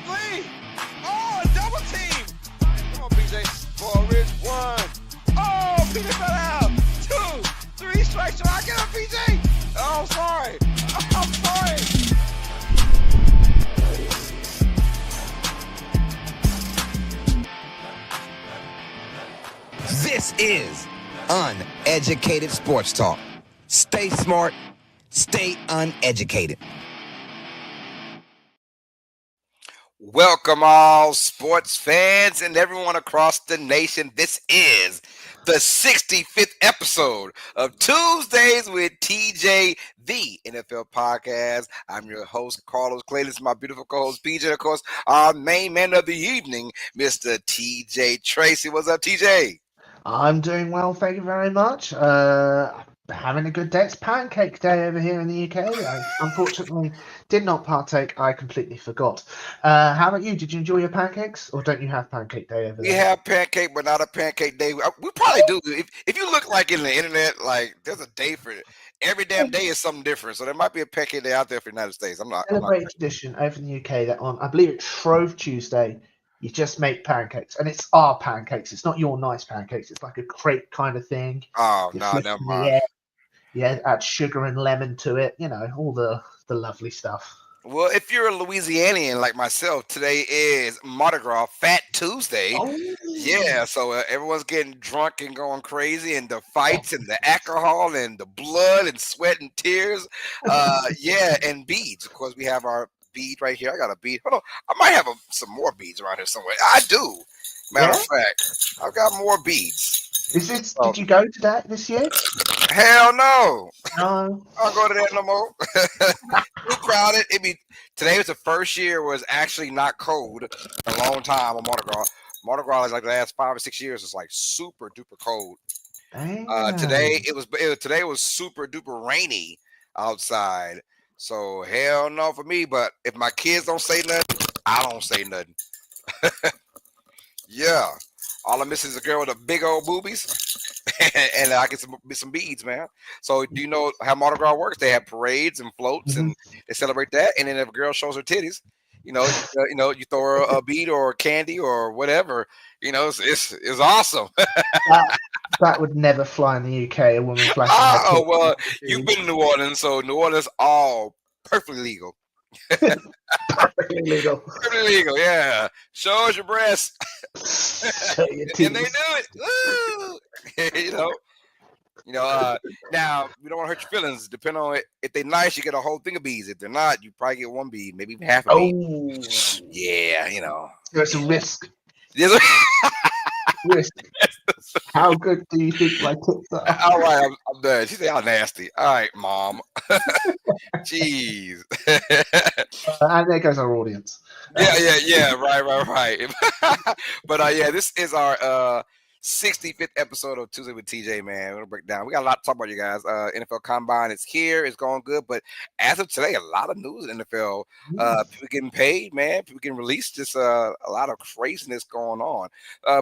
Barkley. Oh, double team. Come on, PJ. Ball rich. 1. Oh, PJ fell out. 2, 3 strikes. So I get him, PJ. Oh, sorry. I'm sorry. This is Uneducated Sports Talk. Stay smart, stay uneducated. Welcome all sports fans and everyone across the nation. This is the 65th episode of Tuesdays with TJ, the NFL podcast. I'm your host, Carlos Clay. This is my beautiful co-host, PJ. And of course, our main man of the evening, Mr. TJ Tracy. What's up, TJ? I'm doing well, thank you very much. Having a good day. It's pancake day over here in the UK. I unfortunately did not partake. I completely forgot. How about you? Did you enjoy your pancakes, or don't you have pancake day over there? We have pancake, but not a pancake day. We probably do. If you look like in the internet, like there's a day for it. Every damn day is something different. So there might be a pancake day out there for the United States. I'm not. Celebrated tradition over in the UK that on, I believe it's Shrove Tuesday, you just make pancakes, and it's our pancakes. It's not your nice pancakes. It's like a crepe kind of thing. Oh You no, flip never in the mind. air. Yeah, add sugar and lemon to it. You know, all the lovely stuff. Well, if you're a Louisianian like myself, today is Mardi Gras, Fat Tuesday. Oh, Yeah, so everyone's getting drunk and going crazy, and the fights and the alcohol and the blood and sweat and tears. Yeah, and beads. Of course, we have our bead right here. I got a bead. Hold on, I might have some more beads around here somewhere. I do. Matter of fact, I've got more beads. Is this? Did you go to that this year? Hell no. No. I don't go to that no more. Too crowded. Today was the first year where it's actually not cold in a long time on Mardi Gras. Mardi Gras is like the last 5 or 6 years. It's like super duper cold. Today it was super duper rainy outside. So hell no for me. But if my kids don't say nothing, I don't say nothing. Yeah. All I miss is a girl with the big old boobies. And I get some beads, man. So do you know how Mardi Gras works? They have parades and floats, and they celebrate that. And then if a girl shows her titties, you you throw her a bead or candy or whatever. It's awesome. That would never fly in the UK. A woman flashing. Oh well, you've been in New Orleans, so New Orleans all perfectly legal. Perfectly legal. Perfectly legal, yeah. Show us your breasts. And they do it. Woo! Now we don't want to hurt your feelings. Depending on it, if they're nice, you get a whole thing of beads. If they're not, you probably get one bead, maybe half a bead. Yeah, There's a risk. Yes. Risk. How good do you think my tips are? All right, I'm done. She said, "How nasty." All right, mom. Jeez. And there goes our audience. Yeah. Right. But yeah, this is our 65th episode of Tuesday with TJ, man. We're gonna break down. We got a lot to talk about, you guys. NFL Combine is here. It's going good. But as of today, a lot of news in the NFL. People getting paid, man. People getting released. Just a lot of craziness going on.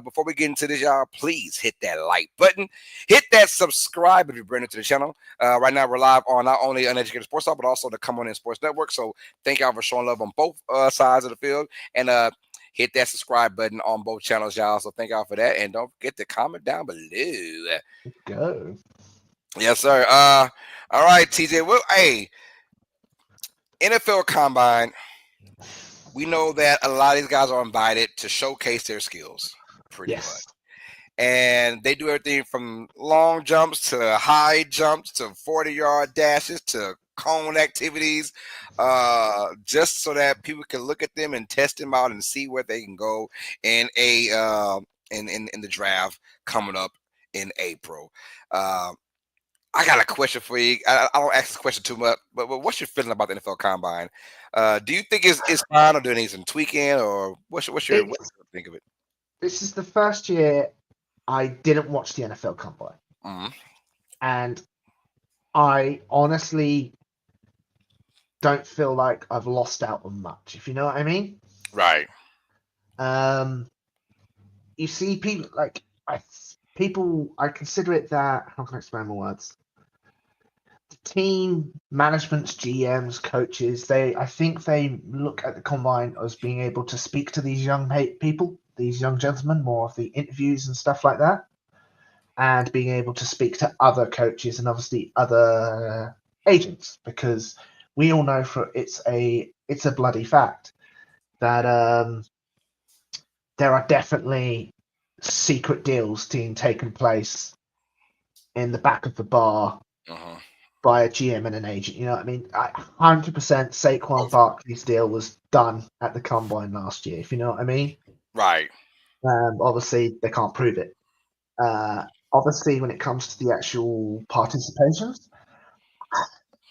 Before we get into this, y'all, please hit that like button. Hit that subscribe if you're brand new to the channel. Right now, we're live on not only Uneducated Sports Talk, but also the Come On In Sports Network. So thank y'all for showing love on both sides of the field. And hit that subscribe button on both channels, y'all. So thank y'all for that. And don't forget to comment down below. Go. Yes, sir. All right, TJ. Well, hey, NFL Combine. We know that a lot of these guys are invited to showcase their skills pretty much. And they do everything from long jumps to high jumps to 40-yard dashes to cone activities, just so that people can look at them and test them out and see where they can go in in the draft coming up in April. I got a question for you. I don't ask this question too much, but what's your feeling about the NFL Combine? Do you think it's fine, or do it need some tweaking, or what's your think of it? This is the first year I didn't watch the NFL Combine, and I honestly don't feel like I've lost out on much, if you know what I mean. Right. You see people I consider it that, how can I explain my words? team managements, GMs, coaches, I think they look at the combine as being able to speak to these young people, these young gentlemen, more of the interviews and stuff like that, and being able to speak to other coaches and obviously other agents, because we all know it's a bloody fact that there are definitely secret deals being taken place in the back of the bar Uh-huh. by a GM and an agent. You know what I mean? 100% Saquon Oh, Barkley's deal was done at the combine last year, if you know what I mean. right. Obviously, they can't prove it. Obviously, when it comes to the actual participations,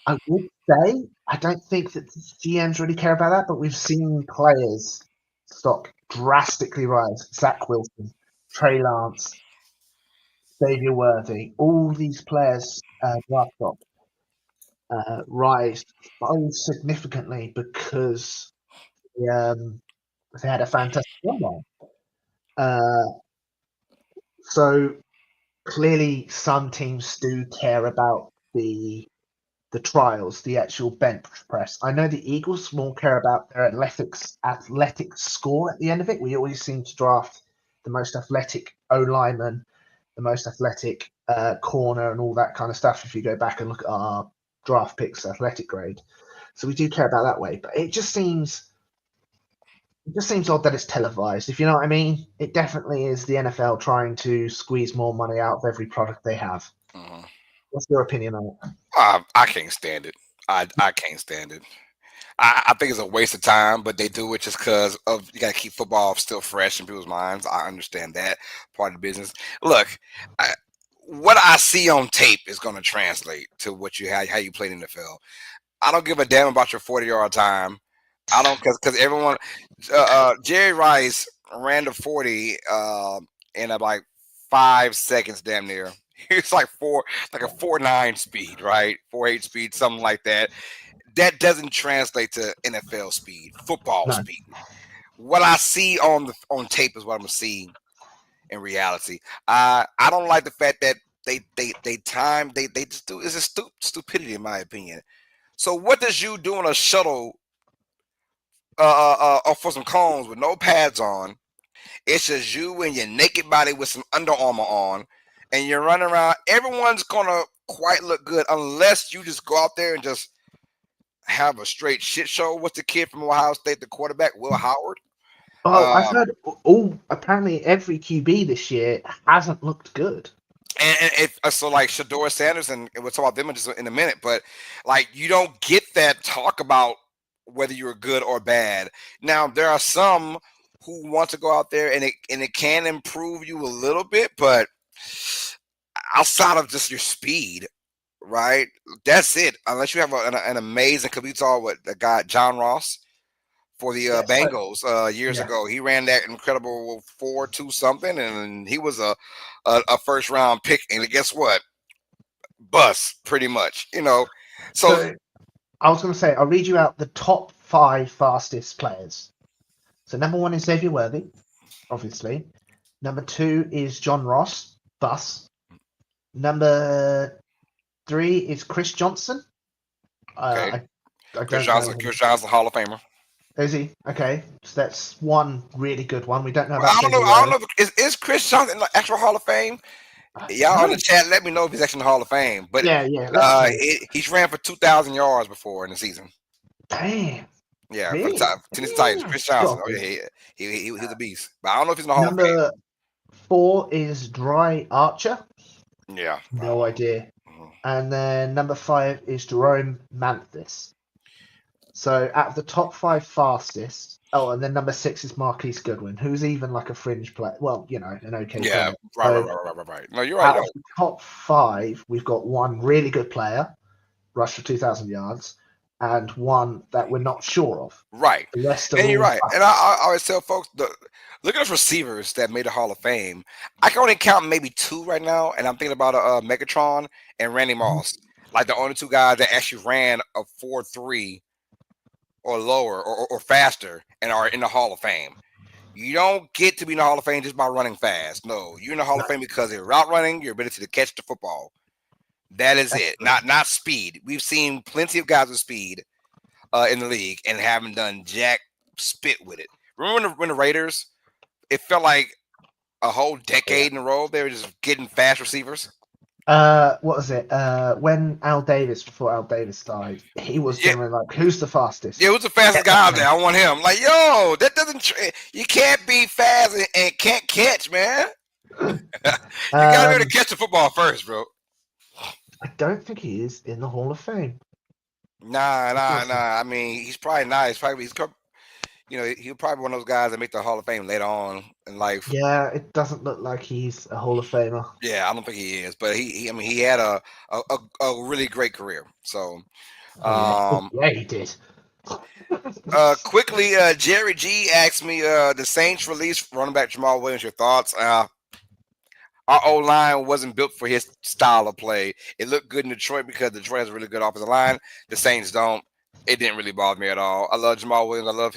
I would say I don't think that the GMs really care about that, but we've seen players stock drastically rise. Zach Wilson, Trey Lance, Xavier Worthy, all these players draft stock rise so significantly because they had a fantastic combine. So clearly, some teams do care about the trials, the actual bench press. I know the Eagles more care about their athletic score at the end of it. We always seem to draft the most athletic O lineman, the most athletic corner, and all that kind of stuff. If you go back and look at our draft picks, athletic grade, so we do care about that way. But it just seems odd that it's televised. If you know what I mean, it definitely is the NFL trying to squeeze more money out of every product they have. Uh-huh. What's your opinion on it? I can't stand it. I can't stand it. I think it's a waste of time, but they do it just because of you got to keep football still fresh in people's minds. I understand that part of the business. Look, I, what I see on tape is going to translate to what you how you played in the NFL. I don't give a damn about your 40-yard time. I don't because everyone. Jerry Rice ran the 40 in like 5 seconds, damn near. It's like a 4.9 speed, right? 4.8 speed, something like that. That doesn't translate to NFL speed, football No. speed. What I see on tape is what I'm gonna see in reality. I don't like the fact that they just do it's a stupidity in my opinion. So what does you doing a shuttle for some cones with no pads on? It's just you and your naked body with some Under Armour on, and you're running around. Everyone's gonna quite look good unless you just go out there and just have a straight shit show. What's the kid from Ohio State, the quarterback, Will Howard? Oh, I've Um, heard apparently every QB this year hasn't looked good. and if so, like Shedeur Sanders, and we'll talk about them just in a minute. But like, you don't get that talk about whether you're good or bad. Now there are some who want to go out there and it can improve you a little bit, but outside of just your speed, right? That's it. Unless you have an amazing, because we saw what the guy John Ross for the Yeah, so, Bengals years yeah. ago. He ran that incredible 4.2 something, and he was a first round pick. And guess what? Bust, pretty much. So So I was going to say, I'll read you out the top 5 fastest players. So number 1 is Xavier Worthy, obviously. Number 2 is John Ross, bus. Number 3 is Chris Johnson. okay, I don't know him. Chris Johnson's Hall of Famer. Is he? Okay, so that's one really good one. We don't know Well, about I don't know. Xavier I don't Worthy. know. Is Chris Johnson in the actual Hall of Fame? I don't Y'all on the know. chat, let me know if he's actually in the Hall of Fame. But Yeah, let us know. he's ran for 2,000 yards before in the season. Damn, Yeah, for the really? Tennessee Titans, Yeah, Chris Johnson. Oh shocking. yeah, he was a beast. But I don't know if he's in the Hall of Number 4 is Dry Archer. Fame. Yeah. No idea. Mhm. And then number 5 is Jerome Manthis. So out of the top 5 fastest, oh, and then number 6 is Marquise Goodwin, who's even like a fringe player. Well, an okay Yeah. player. Right, right, So right, right, right, right. No, you're right. out You're of the top 5, we've got one really good player, rush for 2,000 yards, and one that we're not sure of. right. The rest are And you're all right. And I always tell folks, look at those receivers that made the Hall of Fame. I can only count maybe 2 right now, and I'm thinking about Megatron and Randy Moss, like the only 2 guys that actually ran a 4.3 or lower or faster and are in the Hall of Fame. You don't get to be in the Hall of Fame just by running fast. No, you're in the Hall of Fame because of your route running, your ability to catch the football. That is it. Not speed. We've seen plenty of guys with speed in the league and haven't done jack spit with it. Remember when the Raiders? It felt like a whole decade in a row they were just getting fast receivers. What was it? When before Al Davis died, he was Yeah, generally like, "Who's the fastest?" yeah, who's the fastest Get guy that out there? man. I want him. Like, yo, that doesn't. You can't be fast and can't catch, man. You gotta be able to Um, catch the football first, bro. I don't think he is in the Hall of Fame. Nah. I mean, he's probably not. He's probably one of those guys that make the Hall of Fame later on in life. Yeah, it doesn't look like he's a Hall of Famer. Yeah, I don't think he is, but I mean, he had a really great career. So, Yeah, he did. quickly, Jerry G asked me, the Saints released running back Jamal Williams. Your thoughts? Our O line wasn't built for his style of play. It looked good in Detroit because Detroit has a really good offensive line. The Saints don't. It didn't really bother me at all. I love Jamal Williams. I love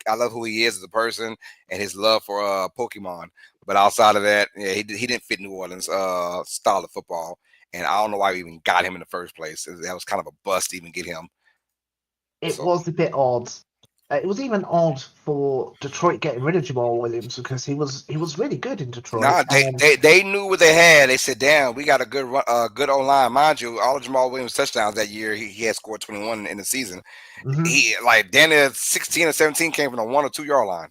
I love who he is as a person and his love for Pokemon. But outside of that, yeah, he didn't fit New Orleans style of football. And I don't know why we even got him in the first place. That was kind of a bust to even get him. It was a bit odd. It was even odd for Detroit getting rid of Jamal Williams because he was really good in Detroit. Nah, they knew what they had. They said, "Damn, we got a good O line." Mind you, all of Jamal Williams touchdowns that year, he had scored 21 in the season. Mhm. He like Danny 16 or 17 came from the 1 or 2 yard line.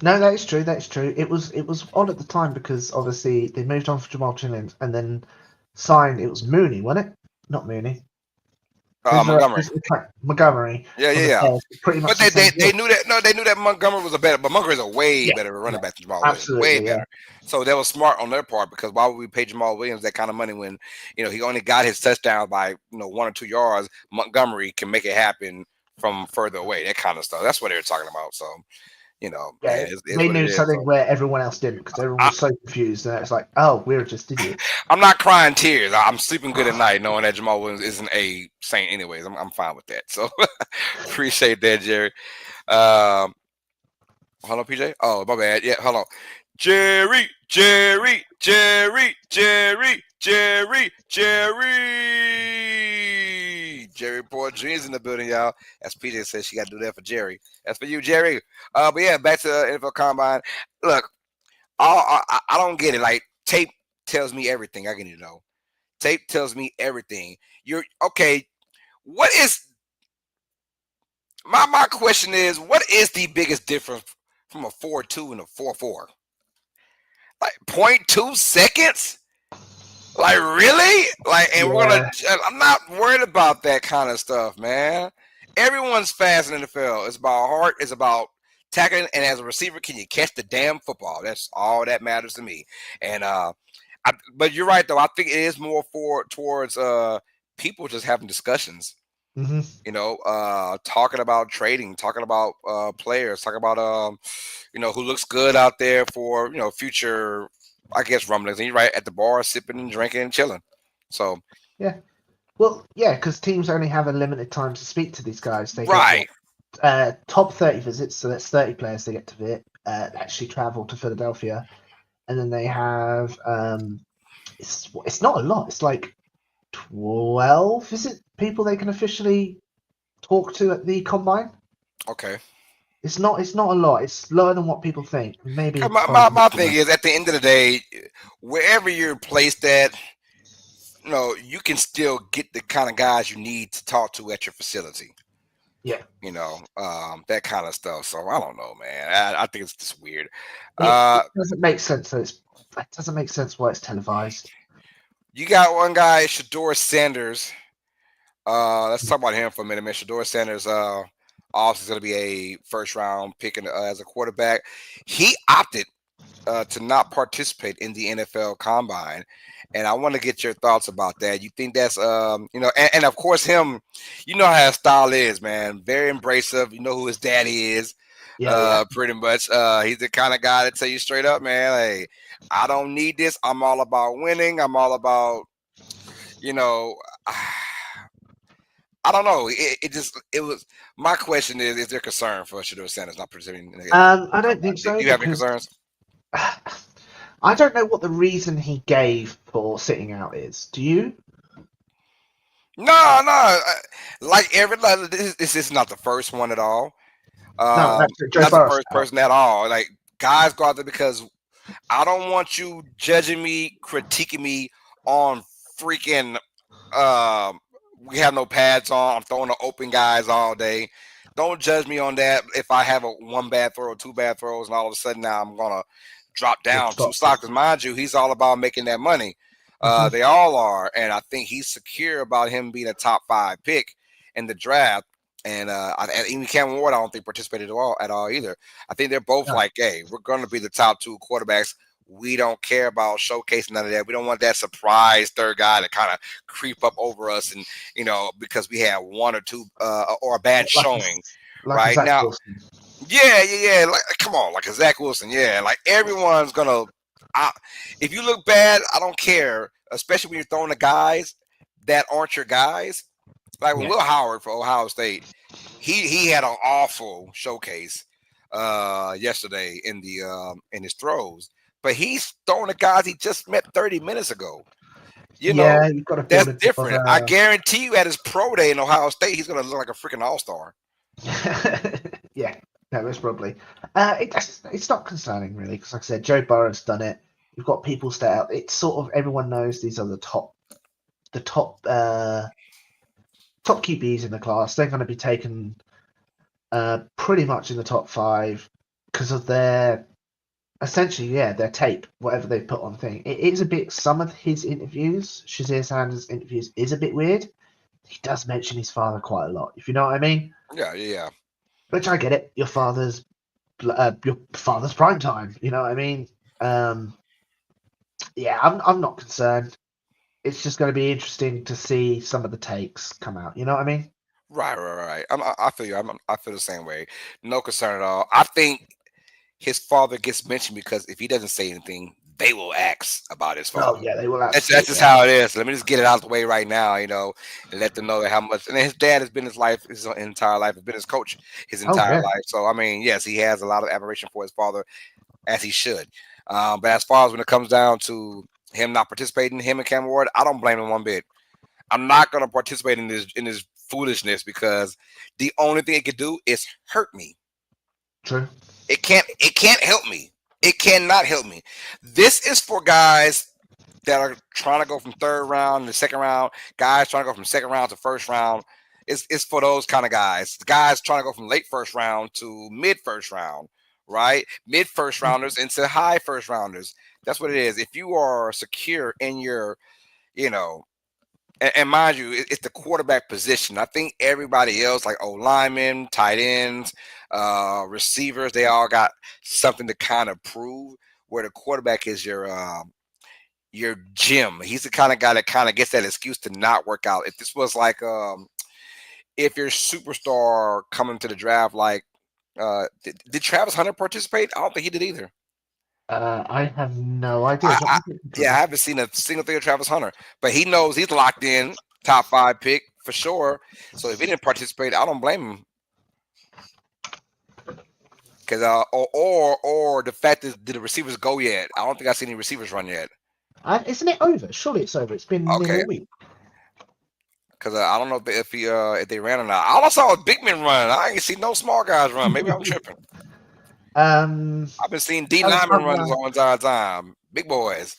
No, that is true. That is true. It was odd at the time because obviously they moved on for Jamal Williams and then signed. It was Mooney, wasn't it? Not Mooney. Montgomery. Montgomery. Yeah. Pretty much. But they knew that. No, they knew that Montgomery was but Montgomery's a way better running back than Jamal Williams. Way better. So that was smart on their part because why would we pay Jamal Williams that kind of money when he only got his touchdown by 1 or 2 yards? Montgomery can make it happen from further away. That kind of stuff. That's what they were talking about. So. Yeah, they knew something where everyone else didn't because everyone was so confused. And it's like, oh, we're just idiots. I'm not crying tears. I'm sleeping good at night knowing that Jamal Williams isn't a Saint anyways. I'm fine with that. So appreciate that, Jerry. Hold on, PJ. Oh, my bad. Yeah, hold on. Jerry. Jerry Port Jr.'s in the building, y'all. As PJ says, she got to do that for Jerry. That's for you, Jerry. But yeah, back to the NFL Combine. Look, I don't get it. Like, tape tells me everything I need to know. Tape tells me everything. You're okay. What is my question is, what is the biggest difference from a 4.2 and a 4.4? Like 0.2 seconds? Like, really? Like, and I'm not worried about that kind of stuff, man. Everyone's fast in the NFL. It's about heart. It's about tackling. And as a receiver, can you catch the damn football? That's all that matters to me. And but you're right, though. I think it is more towards people just having discussions. Mm-hmm. Talking about trading, talking about players, talking about who looks good out there for future, I guess, rumblings. And you're right, at the bar, sipping and drinking and chilling. So yeah, well, yeah, because teams only have a limited time to speak to these guys. They right. Get top 30 visits, so that's 30 players they get to actually travel to Philadelphia, and then they have it's not a lot. It's like 12 people they can officially talk to at the combine. Okay. It's not a lot. It's lower than what people think. Maybe my thing is, at the end of the day, wherever you're placed at, you can still get the kind of guys you need to talk to at your facility. Yeah. That kind of stuff. So I don't know, man. I think it's just weird. It doesn't make sense. It doesn't make sense why it's televised. You got one guy, Shedeur Sanders. Let's talk about him for a minute, man. Shedeur Sanders also is going to be a first-round pick as a quarterback. He opted to not participate in the NFL Combine, and I want to get your thoughts about that. You think that's and of course him, how his style is, man. Very embracive. You know who his daddy is. Pretty much. He's the kind of guy that tell you straight up, man, hey, I don't need this. I'm all about winning. I'm all about, I don't know. It was. My question is there concern for Shedeur Sanders not participating? I don't think so. Do you have any concerns? I don't know what the reason he gave for sitting out is. Do you? No, no. Like this is not the first one at all. No, that's it. Joe Not the Burrow first out. person at all. Like guys go out there because I don't want you judging me, critiquing me on freaking. Um, we have no pads on. I'm throwing the open guys all day. Don't judge me on that. If I have a one bad throw, two bad throws, and all of a sudden now I'm gonna drop You're down two toxic. stocks. Because mind you, he's all about making that money. Mhm. They all are, and I think he's secure about him being a top 5 pick in the draft. And even Cameron Ward, I don't think participated at all either. I think they're both No, like, hey, we're going to be the top 2 quarterbacks. We don't care about showcasing none of that. We don't want that surprise third guy to kind of creep up over us, and because we have one or two or a bad like a, showing like a right Zach now. Wilson. Yeah. Like, come on, like a Zach Wilson. Yeah, like everyone's gonna. If you look bad, I don't care. Especially when you're throwing the guys that aren't your guys. Like when Yeah. Will Howard for Ohio State, he had an awful showcase yesterday in his throws. But he's throwing the guys he just met 30 minutes ago. Yeah, you've got to build That's a bit of different. I guarantee you at his pro day in Ohio State, he's gonna look like a freaking all-star. yeah, no, most probably. It's not concerning really because, like I said, Joe Burrow's done it. You've got people stay out. It's sort of everyone knows these are the top QBs in the class. They're going to be taken pretty much in the top 5 because of their essentially, yeah, their tape, whatever they put on thing. It is a bit. Some of his interviews, Shedeur Sanders' interviews, is a bit weird. He does mention his father quite a lot, if you know what I mean. Yeah. Which I get it. Your father's prime time. You know what I mean? Yeah, I'm not concerned. It's just going to be interesting to see some of the takes come out. You know what I mean? Right. I feel you. I feel the same way. No concern at all. I think his father gets mentioned because if he doesn't say anything, they will ask about his Oh father. yeah, they will That's just absolutely. how it is. Let me just get it out of the way right now, and let them know that how much. And his dad has been his entire life, has been his coach his Oh entire yeah, life. So I mean, yes, he has a lot of admiration for his father, as he should. But as far as when it comes down to him not participating, him and Cam Ward, I don't blame him one bit. I'm not going to participate in this foolishness because the only thing it could do is hurt me. true. It can't help me. It cannot help me. This is for guys that are trying to go from third round to second round, guys trying to go from second round to first round. It's for those kind of guys. Guys trying to go from late first round to mid first round, right? Mid first rounders into high first rounders. That's what it is. If you are secure in your, you know, and mind you, it's the quarterback position. I think everybody else, like linemen, tight ends, receivers, they all got something to kind of prove. Where the quarterback is your gym. He's the kind of guy that kind of gets that excuse to not work out. If this was like if your superstar coming to the draft, like did Travis Hunter participate? I don't think he did either. I have no idea. I, Let I me get yeah, I through. haven't seen a single thing of Travis Hunter, but he knows he's locked in, top 5 pick for sure. So if he didn't participate, I don't blame him. Because or the fact that did the receivers go yet? I don't think I've seen any receivers run yet. Isn't it over? Surely it's over. It's been nearly Okay, a week. because I don't know if they ran or not. All I saw was big men run. I ain't see no small guys run. Maybe I'm tripping. um, I've been seeing D Travis linemen run this Hunter. whole entire time. Big boys.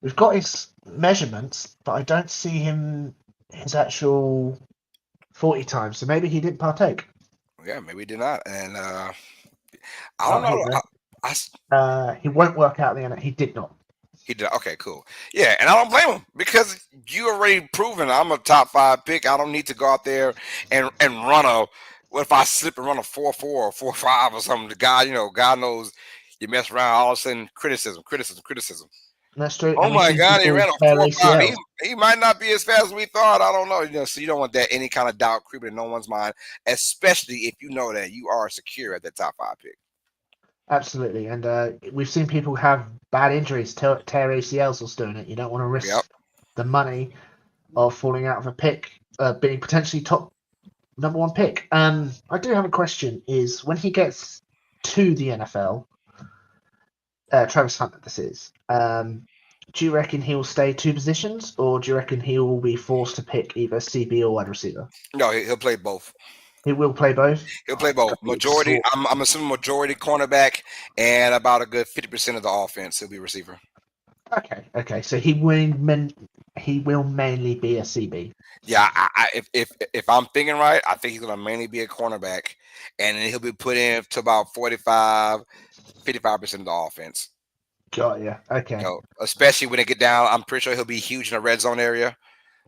We've got his measurements, but I don't see his actual 40 times. So maybe he didn't partake. Yeah, maybe he did not. And I don't Oh, here know. we go. I He won't work out the end. He did not. He did. Okay, cool. Yeah, and I don't blame him because you already proven I'm a top 5 pick. I don't need to go out there and run a. What if I slip and run a 4.4 or 4.5 or something? The guy, God knows you mess around. All of a sudden, criticism. That's true. Oh And we've my seen God, he people ran a tear 4.5. ACLs. He might not be as fast as we thought. I don't know. So you don't want that any kind of doubt creeping in no one's mind, especially if you know that you are secure at the top 5 pick. Absolutely. And we've seen people have bad injuries, tear ACLs whilst doing it. You don't want to Yep. risk the money of falling out of a pick, being potentially top Number one pick. I do have a question. Is when he gets to the NFL, Travis Hunter, this is. Do you reckon he'll stay two positions, or do you reckon he will be forced to pick either CB or wide receiver? No, he'll play both. He will play both. He'll Oh, play it's both. gonna be Majority, exhausting. I'm assuming majority cornerback and about a good 50% of the offense. He'll be receiver. Okay. So he will mainly be a CB. Yeah, if I'm thinking right, I think he's gonna mainly be a cornerback, and then he'll be put in to about 55% of the offense. Got you. Okay. Especially when they get down, I'm pretty sure he'll be huge in the red zone area.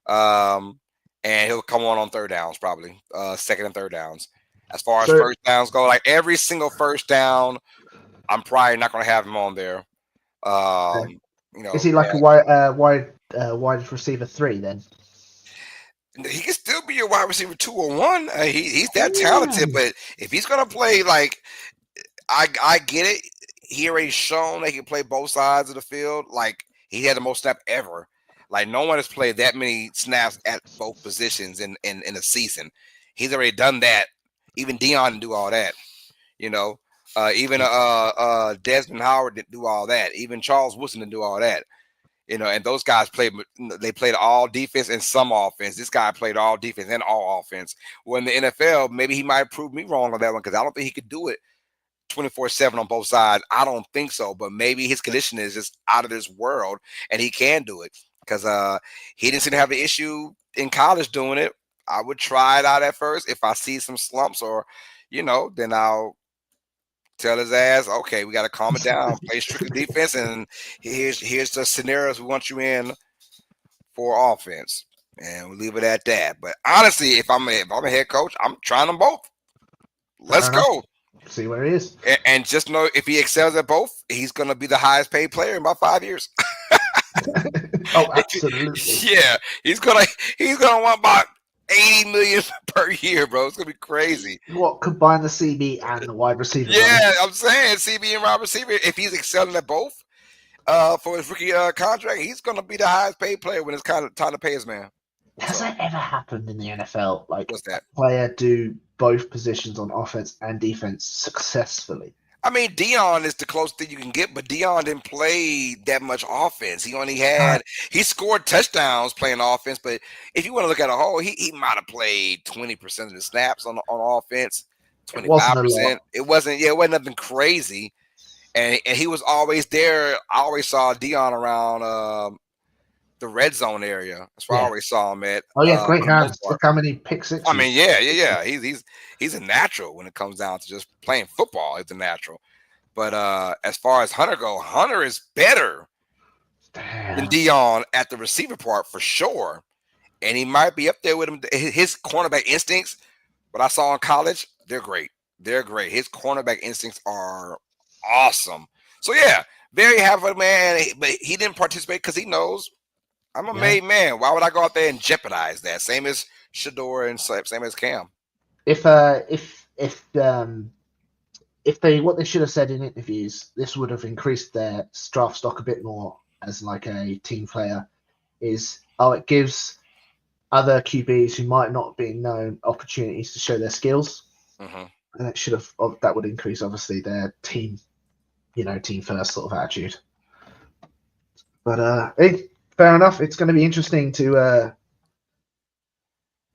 Um, and he'll come on third downs, probably second and third downs. As far as So first downs go, like every single first down, I'm probably not going to have him on there. Um, is he like a wide receiver 3 then? He can still be your wide receiver 2 or 1. He's that talented, Ooh. but if he's going to play, like I get it. He already shown that he can play both sides of the field. Like he had the most snap ever. Like no one has played that many snaps at both positions in a season. He's already done that. Even Dion didn't do all that. You know, even Desmond Howard didn't do all that. Even Charles Woodson didn't do all that. And those guys played. They played all defense and some offense. This guy played all defense and all offense. Well, in the NFL, maybe he might prove me wrong on that one because I don't think he could do it 24/7 on both sides. I don't think so, but maybe his condition is just out of this world and he can do it because he didn't seem to have an issue in college doing it. I would try it out at first. If I see some slumps or, then I'll tell his ass, okay, we got to calm it down, play strictly defense, and here's the scenarios we want you in for offense, and we'll leave it at that. But honestly, if I'm a head coach, I'm trying them both. Let's Fair enough. go. See where he is. And just know if he excels at both, he's going to be the highest paid player in about 5 years. Oh, absolutely. Yeah, he's gonna want about 80 million per year, bro. It's gonna be crazy. What, combine the CB and the wide receiver? Yeah, I'm saying CB and wide receiver. If he's excelling at both, for his rookie contract, he's gonna be the highest paid player when it's kind of time to pay his man. Has that ever happened in the NFL? Like What's that? a player do both positions on offense and defense successfully? I mean, Dion is the closest thing you can get, but Dion didn't play that much offense. He only he scored touchdowns playing offense, but if you want to look at a whole, he might have played 20% of the snaps on offense, 25%. It wasn't a lot. It wasn't nothing crazy. And he was always there. I always saw Dion around the red zone area. That's where I always saw him at. Oh yeah, great hands. Look how many pick sixes. I mean, yeah. He's a natural when it comes down to just playing football. It's a natural. But as far as Hunter go, Hunter is better than Dion at the receiver part for sure. And he might be up there with him. His cornerback instincts, what I saw in college, they're great. They're great. His cornerback instincts are awesome. So yeah, very happy for the man. But he didn't participate because he knows I'm a made man. Why would I go out there and jeopardize that? Same as Shedeur and same as Cam. If what they should have said in interviews, this would have increased their draft stock a bit more as like a team player. It gives other QBs who might not be known opportunities to show their skills, and it should have that would increase obviously their team, team first sort of attitude. But fair enough. It's going to be interesting to.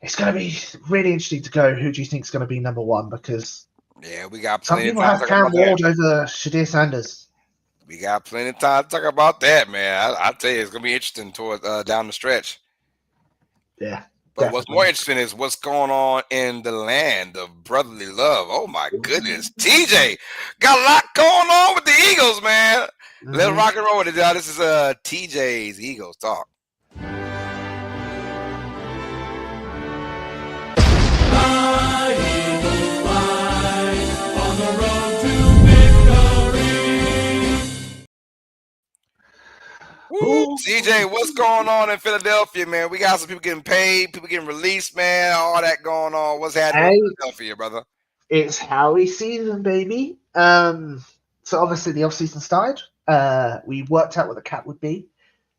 It's going to be really interesting to go. Who do you think is going to be number one? Because we got some plenty people of time have to talk Cam about that. Ward over Shedeur Sanders. We got plenty of time to talk about that, man. I'll tell you, it's going to be interesting toward down the stretch. Yeah. But definitely. what's more interesting is what's going on in the land of brotherly love. Oh my goodness, TJ got a lot going on with the Eagles, man. Let's rock and roll with it, y'all. This is TJ's Eagles Talk. Woo, TJ, what's going on in Philadelphia, man? We got some people getting paid, people getting released, man. All that going on. What's happening in Philadelphia, brother? It's Howie season, baby. So obviously the offseason started. We worked out what the cap would be.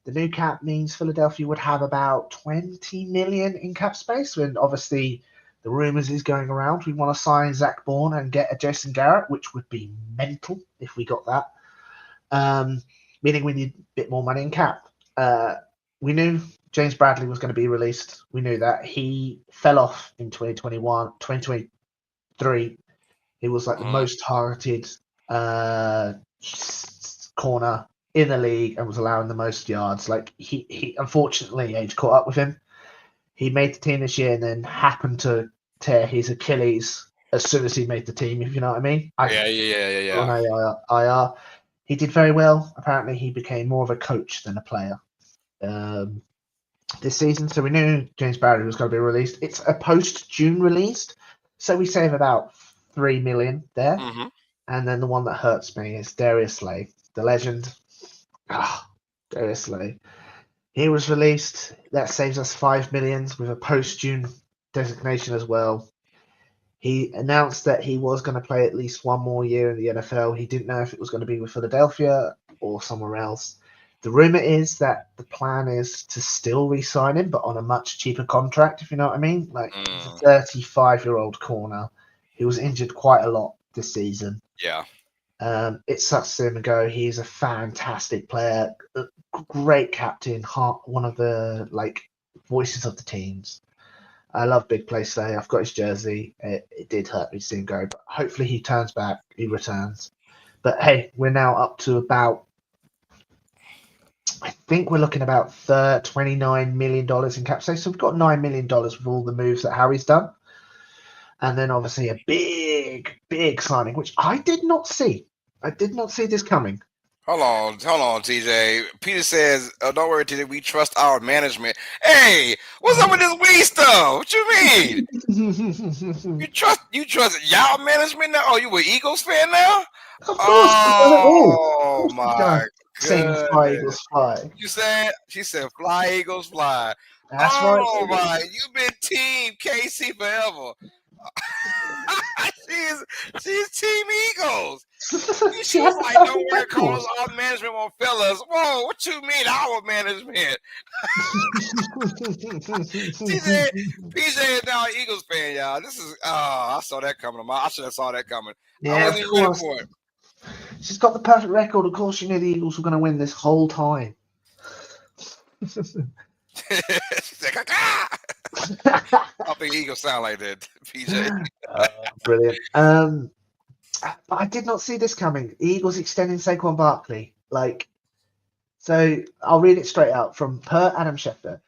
The new cap means Philadelphia would have about 20 million in cap space, when obviously The rumours is going around. We want to sign Zach Bourne and get a Jason Garrett, which would be mental if we got that. Meaning we need a bit more money in cap. We knew James Bradley was going to be released. We knew that. He fell off in 2021, 2023. He was like the most targeted corner in the league and was allowing the most yards. Like he unfortunately age caught up with him. He made the team this year and then happened to tear his Achilles as soon as he made the team, if you know what I mean. On IR. He did very well. Apparently, he became more of a coach than a player this season. So we knew James Bradley was going to be released. It's a post-June release, so we save about $3 million there. And then the one that hurts me is Darius Slay, the legend. Darius Slay. He was released. That saves us $5 million with a post-June designation as well. He announced that he was going to play at least one more year in the NFL. He didn't know if it was going to be with Philadelphia or somewhere else. The rumor is that the plan is to still re-sign him, but on a much cheaper contract, if you know what I mean. Like, he's a 35-year-old corner who was injured quite a lot this season. Yeah. It sucks to see him go. He's a fantastic player, great captain, one of the voices of the teams. I love big play Slay. I've got his jersey. It did hurt me to see him go, but hopefully he turns back. He returns. But hey, we're now up to about, I think we're looking about $29 million in cap space. So we've got $9 million with all the moves that Harry's done. And then obviously a big signing, which I did not see. I did not see this coming. Hold on, TJ. Peter says, don't worry, TJ, we trust our management. Hey, what's up with this weed stuff? What you mean? you trust y'all management now? Oh, you an Eagles fan now? Of course. Oh, my goodness. Fly, Eagles, fly. She said, fly, Eagles, fly. That's right. Oh, my. You've been Team KC forever. she's Team Eagles. She was like, don't worry, Carlos, our management won't fail us. Whoa, what you mean, our management? PJ is now an Eagles fan, y'all. This is, I saw that coming. I should have saw that coming. Yeah, I wasn't even ready for it. She's got the perfect record. Of course, she knew the Eagles were going to win this whole time. She's like, I think Eagles sound like that, PJ. Brilliant. But I did not see this coming. The Eagles extending Saquon Barkley. So I'll read it straight out from per Adam Schefter.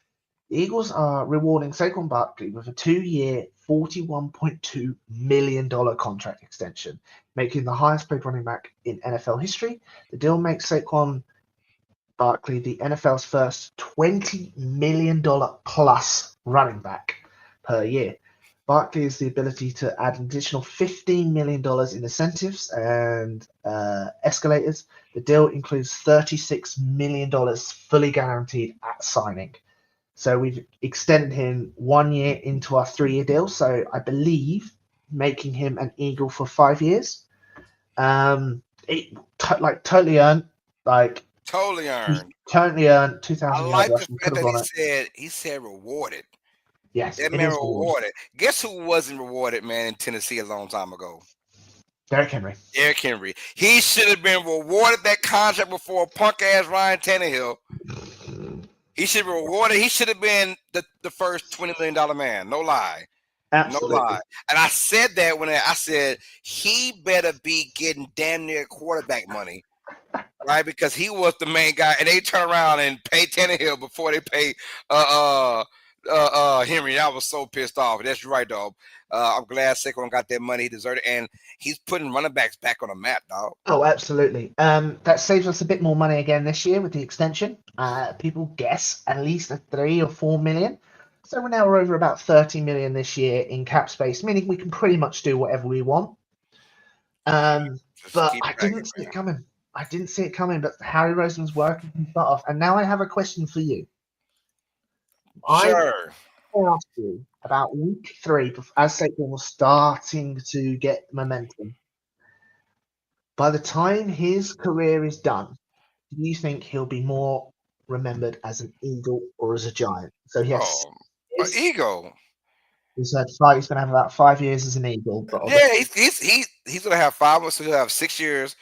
The Eagles are rewarding Saquon Barkley with a 2-year, $41.2 million contract extension, making the highest paid running back in NFL history. The deal makes Saquon Barkley the NFL's first $20 million plus running back per year. Barkley has the ability to add an additional $15 million in incentives and escalators. The deal includes $36 million fully guaranteed at signing. So we've extended him 1 year into our 3-year deal. So I believe making him an Eagle for 5 years. Totally earned. Totally earned. Totally earned. 2,000 I yards. like the fact that he said rewarded. Yes, that man rewarded. Guess who wasn't rewarded, man, in Tennessee a long time ago? Derrick Henry. He should have been rewarded that contract before punk ass Ryan Tannehill. He should be rewarded. He should have been the first $20 million man. No lie. Absolutely. No lie. And I said that when I said he better be getting damn near quarterback money. Right? Because he was the main guy. And they turn around and pay Tannehill before they pay Henry. I was so pissed off. That's right, dog. I'm glad Saquon got that money he deserved, and he's putting running backs back on the map, dog. Oh, absolutely. That saves us a bit more money again this year with the extension. People guess at least a 3 or 4 million. So we're over about 30 million this year in cap space, meaning we can pretty much do whatever we want. But I didn't see it coming. But Harry Roseman's working his butt off. And now I have a question for you. Sure. I asked you about week 3, as Saquon was starting to get momentum. By the time his career is done, do you think he'll be more remembered as an Eagle or as a Giant? So yes, an Eagle. He's going to have about 5 years as an Eagle, but Yeah, obviously, he's gonna have 5 months. So he'll have 6 years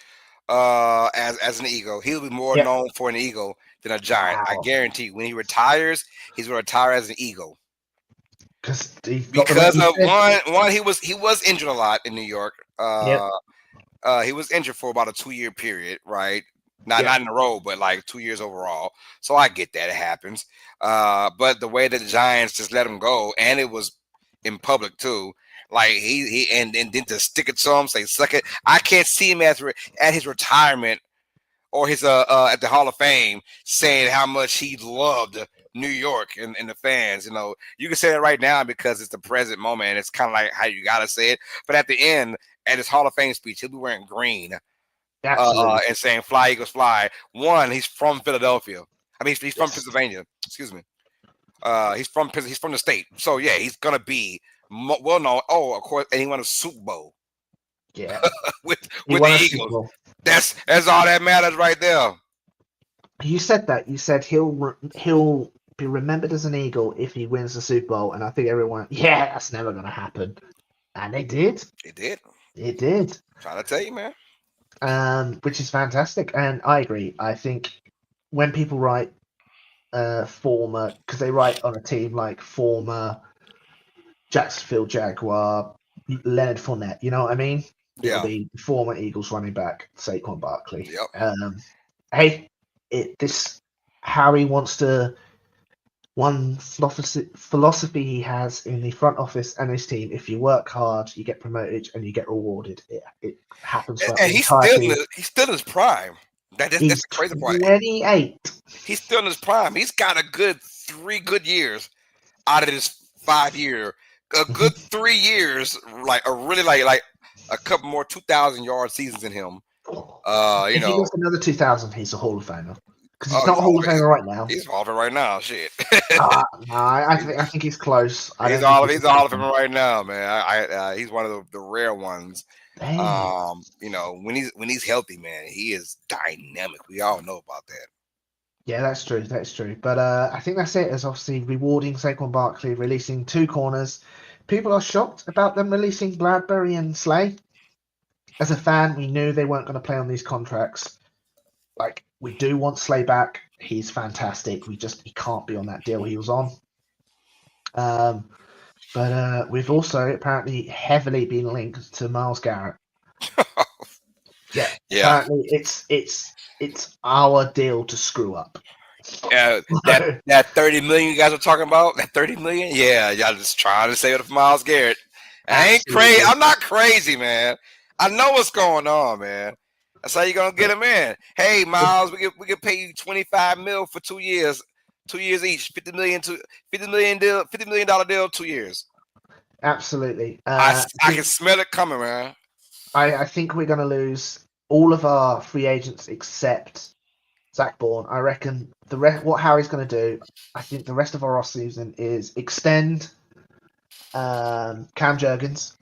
as an Eagle. He'll be more yeah. known for an Eagle than a Giant. I Wow. guarantee. When he retires, he's gonna retire as an Eagle. Because he's got the Because you of said. one he was injured a lot in New York. Yep. He was injured for about a 2-year period, right? Not Yeah. not in a row, but like 2 years overall. So I get that it happens. But the way that the Giants just let him go, and it was in public too. Like he and then to stick it to him, say suck it. I can't see him at his retirement or his at the Hall of Fame saying how much he loved New York and the fans. You know, you can say that right now because it's the present moment and it's kind of like how you gotta say it. But at the end, at his Hall of Fame speech, he'll be wearing green Absolutely. and saying "Fly Eagles Fly." One, he's from Philadelphia. I mean, he's from Pennsylvania. Excuse me. He's from the state. So yeah, he's gonna be well known. Oh, of course, and he won a Super Bowl Yeah. with He the won a Super Eagles. Bowl. That's all that matters right there. You said that. You said he'll be remembered as an Eagle if he wins the Super Bowl, and I think everyone, yeah, that's never going to happen, and they did. It did. It did. Trying to tell you, man. Which is fantastic, and I agree. I think when people write former, because they write on a team like former Jacksonville Jaguar, Leonard Fournette, you know what I mean? It'll Yeah. be former Eagles running back Saquon Barkley. Yep. Hey, Harry wants to. One philosophy he has in the front office and his team: if you work hard, you get promoted and you get rewarded. It happens for And the entire team. he's still in his prime. That's He's the crazy part. 28. He's still in his prime. He's got a good 3 good years out of this 5 year. A good 3 years, like a really like a couple more 2,000-yard seasons in him. If he gets another 2,000, he's a Hall of Famer. Because he's not a he's Hall of Famer right now. He's Hall of Famer right now. Shit. No, I think he's close. He's a Hall of Famer right now, man. He's one of the rare ones. You know, when he's healthy, man, he is dynamic. We all know about that. Yeah, that's true. That's true. But I think that's it. As obviously rewarding Saquon Barkley, releasing 2 corners. People are shocked about them releasing Bradbury and Slay. As a fan, we knew they weren't going to play on these contracts. Like, we do want Slay back. He's fantastic. He can't be on that deal he was on. But we've also apparently heavily been linked to Myles Garrett. Yeah. Apparently, it's our deal to screw up. That 30 million you guys are talking about, that 30 million, yeah, y'all just trying to save it for Myles Garrett. I ain't crazy. I'm not crazy, man. I know what's going on, man. That's how you gonna get him in. Hey, Myles, we can pay you $25 million for 2 years, 2 years each, $50 million deal, $50 million deal, 2 years. Absolutely. I can smell it coming, man. I think we're going to lose all of our free agents except Zach Bourne. I reckon what Harry's going to do, I think the rest of our offseason is extend Cam Jurgens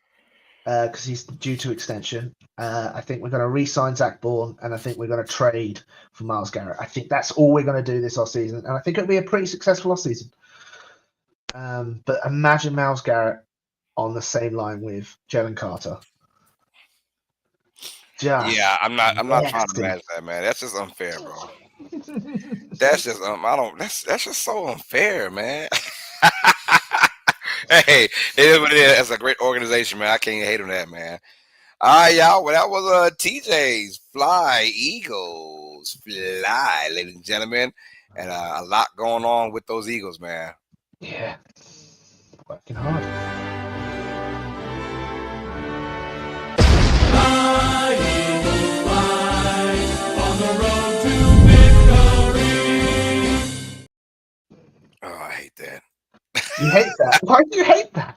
because he's due to extension. I think we're going to re-sign Zach Bourne, and I think we're going to trade for Myles Garrett. I think that's all we're going to do this offseason, and I think it'll be a pretty successful offseason. But imagine Myles Garrett on the same line with Jalen Carter. Yeah, I'm not trying to imagine that, man. That's just unfair, bro. That's just that's just so unfair, man. Hey, it is what it is. That's a great organization, man. I can't hate on that, man. All right, y'all. Well, that was TJ's Fly Eagles Fly, ladies and gentlemen, and a lot going on with those Eagles, man. Yeah, working hard. Oh, I hate that. You hate that? Why do you hate that?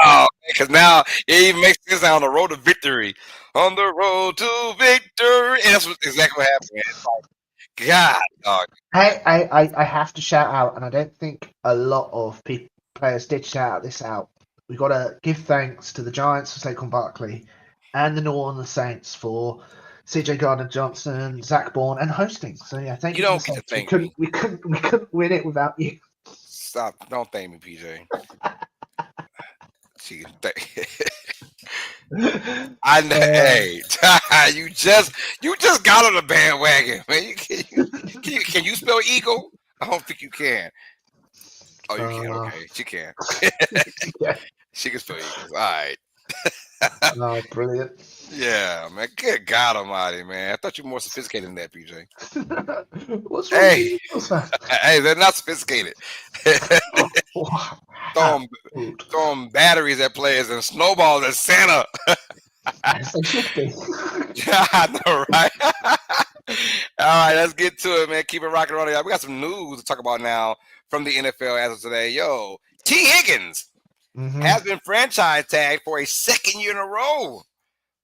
Oh, because now it even makes this on the road to victory. On the road to victory. And that's exactly what happened, man. It's like, God, dog. I have to shout out, and I don't think a lot of players did shout this out. We've got to give thanks to the Giants for Saquon Barkley and the New Orleans Saints for CJ Gardner-Johnson, Zach Bourne, and hosting. So yeah, thank you. You don't get to thank me. We couldn't win it without you. Stop! Don't thank me, PJ. She, I hey, you just got on the bandwagon, man. Can you spell eagle? I don't think you can. Oh, you can. Okay, she can. Yeah. She can spell eagles. All right. Oh, brilliant. Yeah, man. Good God Almighty, man. I thought you were more sophisticated than that, PJ. What's wrong with Hey, you, Eagles fans? hey, they're not sophisticated. Wow. throwing, Rude. throwing batteries at players and snowballs at Santa. As they should be. I know, right? All right, let's get to it, man. Keep it rocking on. We got some news to talk about now from the NFL as of today. Yo, T. Higgins has been franchise tagged for a second year in a row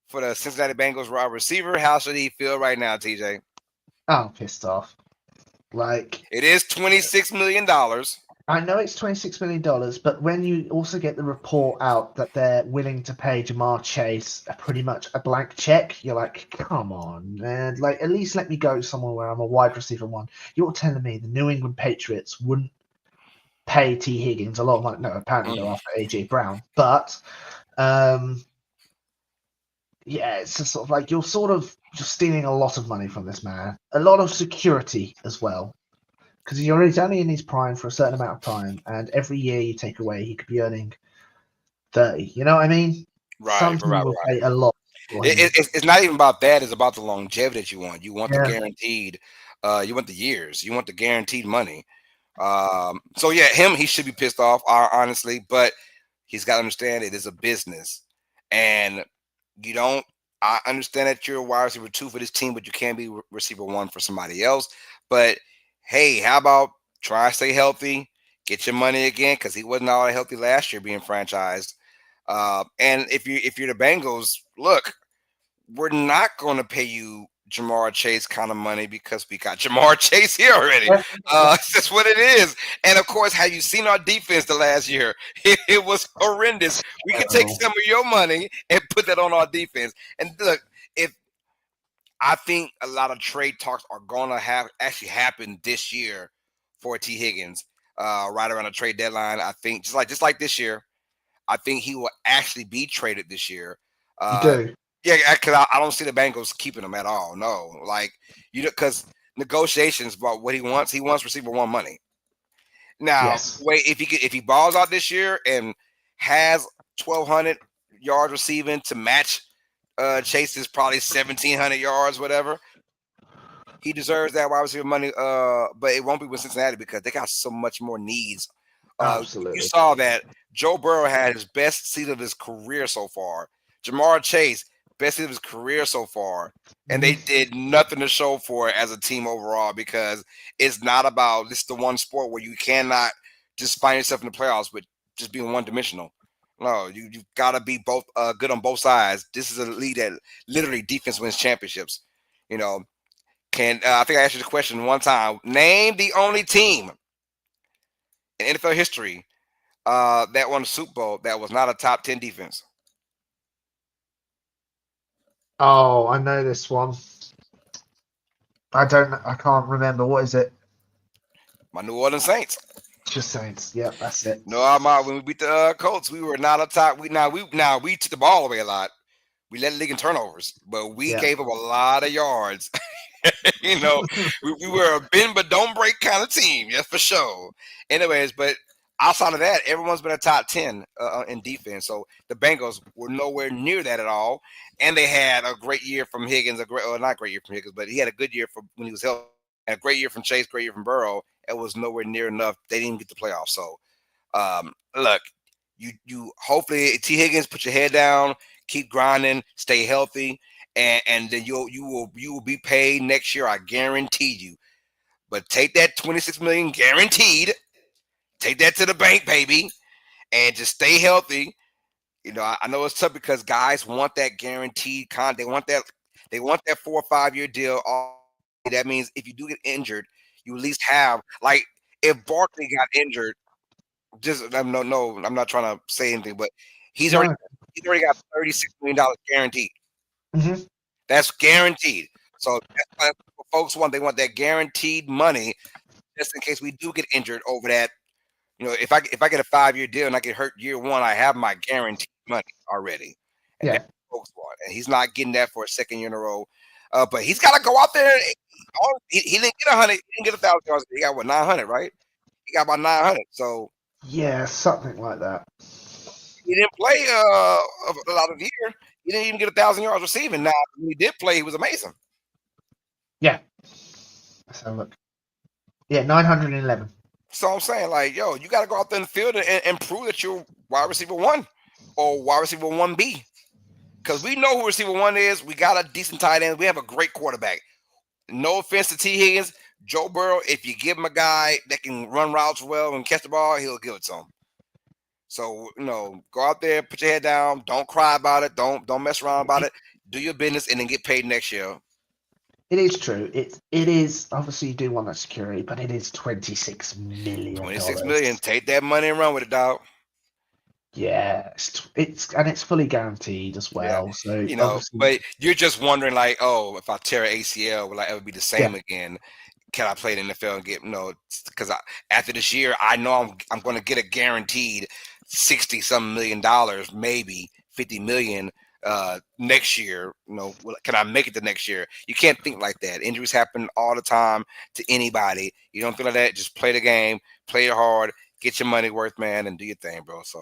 for the Cincinnati Bengals wide receiver. How should he feel right now, TJ? Oh, pissed off. Like, It is $26 million. I know it's $26 million, but when you also get the report out that they're willing to pay Jamar Chase pretty much a blank check, you're like, come on, man. Like, at least let me go somewhere where I'm a wide receiver one. You're telling me the New England Patriots wouldn't pay T. Higgins a lot of money? No, apparently they're after AJ Brown. But, yeah, it's just sort of like you're stealing a lot of money from this man. A lot of security as well. Because he's only in his prime for a certain amount of time, and every year you take away, he could be earning 30. You know what I mean? Some team will pay a lot for him. It's not even about that. It's about the longevity that you want. You want the Yeah. guaranteed. You want the years. You want the guaranteed money. So yeah, he should be pissed off, honestly. But he's got to understand it is a business, and you don't. I understand that you're a wide receiver 2 for this team, but you can't be receiver 1 for somebody else. But hey, how about try to stay healthy, get your money again, because he wasn't all that healthy last year being franchised. And if you're the Bengals, look, we're not going to pay you Jamar Chase kind of money because we got Jamar Chase here already. That's what it is. And of course, have you seen our defense the last year? It was horrendous. We can take some of your money and put that on our defense. And look, if I think a lot of trade talks are going to have actually happen this year for T. Higgins, right around the trade deadline. I think just like this year, I think he will actually be traded this year. You do. Yeah, because I don't see the Bengals keeping him at all. No, like because negotiations about what he wants receiver 1 money. Now, Yes. wait, if he balls out this year and has 1,200 yards receiving to match Chase's probably 1,700 yards, whatever, he deserves that wide receiver money. But it won't be with Cincinnati because they got so much more needs. Absolutely. You saw that Joe Burrow had his best season of his career so far. Jamar Chase, best season of his career so far. And they did nothing to show for it as a team overall because it's not about this is the one sport where you cannot just find yourself in the playoffs with just being one dimensional. No, you've got to be both good on both sides. This is a league that literally defense wins championships. You know, I think I asked you the question one time. Name the only team in NFL history that won the Super Bowl that was not a top 10 defense. Oh, I know this one. I can't remember. What is it? My New Orleans Saints. Just Saints. Yeah, that's it. No, when we beat the Colts, we were not a top. We took the ball away a lot. We led the league in turnovers, but we gave up a lot of yards. You know, we were a bend but don't break kind of team, yes, for sure. Anyways, but outside of that, everyone's been a top 10 in defense. So the Bengals were nowhere near that at all. And they had a great year from Higgins, not great year from Higgins, but he had a good year when he was healthy. And a great year from Chase, great year from Burrow. It was nowhere near enough. They didn't get the playoffs. So, look, you hopefully T. Higgins, put your head down, keep grinding, stay healthy, and then you will be paid next year. I guarantee you. But take that $26 million guaranteed. Take that to the bank, baby, and just stay healthy. You know, I know it's tough because guys want that guaranteed They want that 4 or 5 year deal. That means if you do get injured, you at least have like if Barkley got injured. I'm not trying to say anything, but he's already got $36 million guaranteed. That's guaranteed. So that's what folks want. They want that guaranteed money just in case we do get injured over that If I get a 5-year deal and I get hurt year one, I have my guaranteed money already, and Yeah. that's what folks want. And he's not getting that for a second year in a row. But he's got to go out there. He didn't get 100. He didn't get 1,000 yards. He got what, 900, right? He got about 900. So Yeah, something like that. he didn't play a lot of the year. He didn't even get 1,000 yards receiving. Now when he did play, he was amazing. Yeah. Let's have a look. Yeah, 911. So I'm saying, like, yo, you got to go out there in the field and prove that you're wide receiver 1 or wide receiver 1B. Because we know who receiver 1 is. We got a decent tight end. We have a great quarterback. No offense to T. Higgins. Joe Burrow, if you give him a guy that can run routes well and catch the ball, he'll give it to him. So, go out there, put your head down. Don't cry about it. Don't mess around about it. Do your business and then get paid next year. It is true. It is obviously you do want that security, but it is $26 million. $26 million. Take that money and run with it, dog. Yeah, it's fully guaranteed as well. Yeah. So obviously, but you're just wondering, like, oh, if I tear an ACL, will I ever be the same again? Can I play in the NFL and get because after this year, I know I'm going to get a guaranteed $60-some million, maybe $50 million next year. Can I make it the next year? You can't think like that. Injuries happen all the time to anybody. You don't think like that. Just play the game, play it hard, get your money worth, man, and do your thing, bro. So,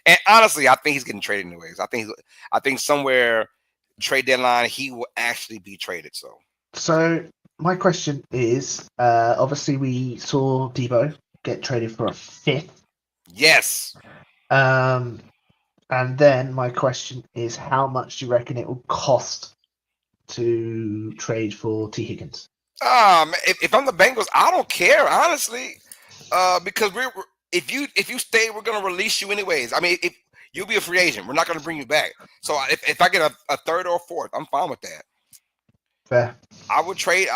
and honestly, I think he's getting traded anyways. I think somewhere trade deadline he will actually be traded. So my question is, obviously we saw Debo get traded for a 5th. Yes. And then my question is, how much do you reckon it will cost to trade for T. Higgins? If I'm the Bengals, I don't care, honestly, because if you stay, we're gonna release you anyways. I mean, if you'll be a free agent, we're not gonna bring you back. So if I get a 3rd or a 4th, I'm fine with that. Fair. I would trade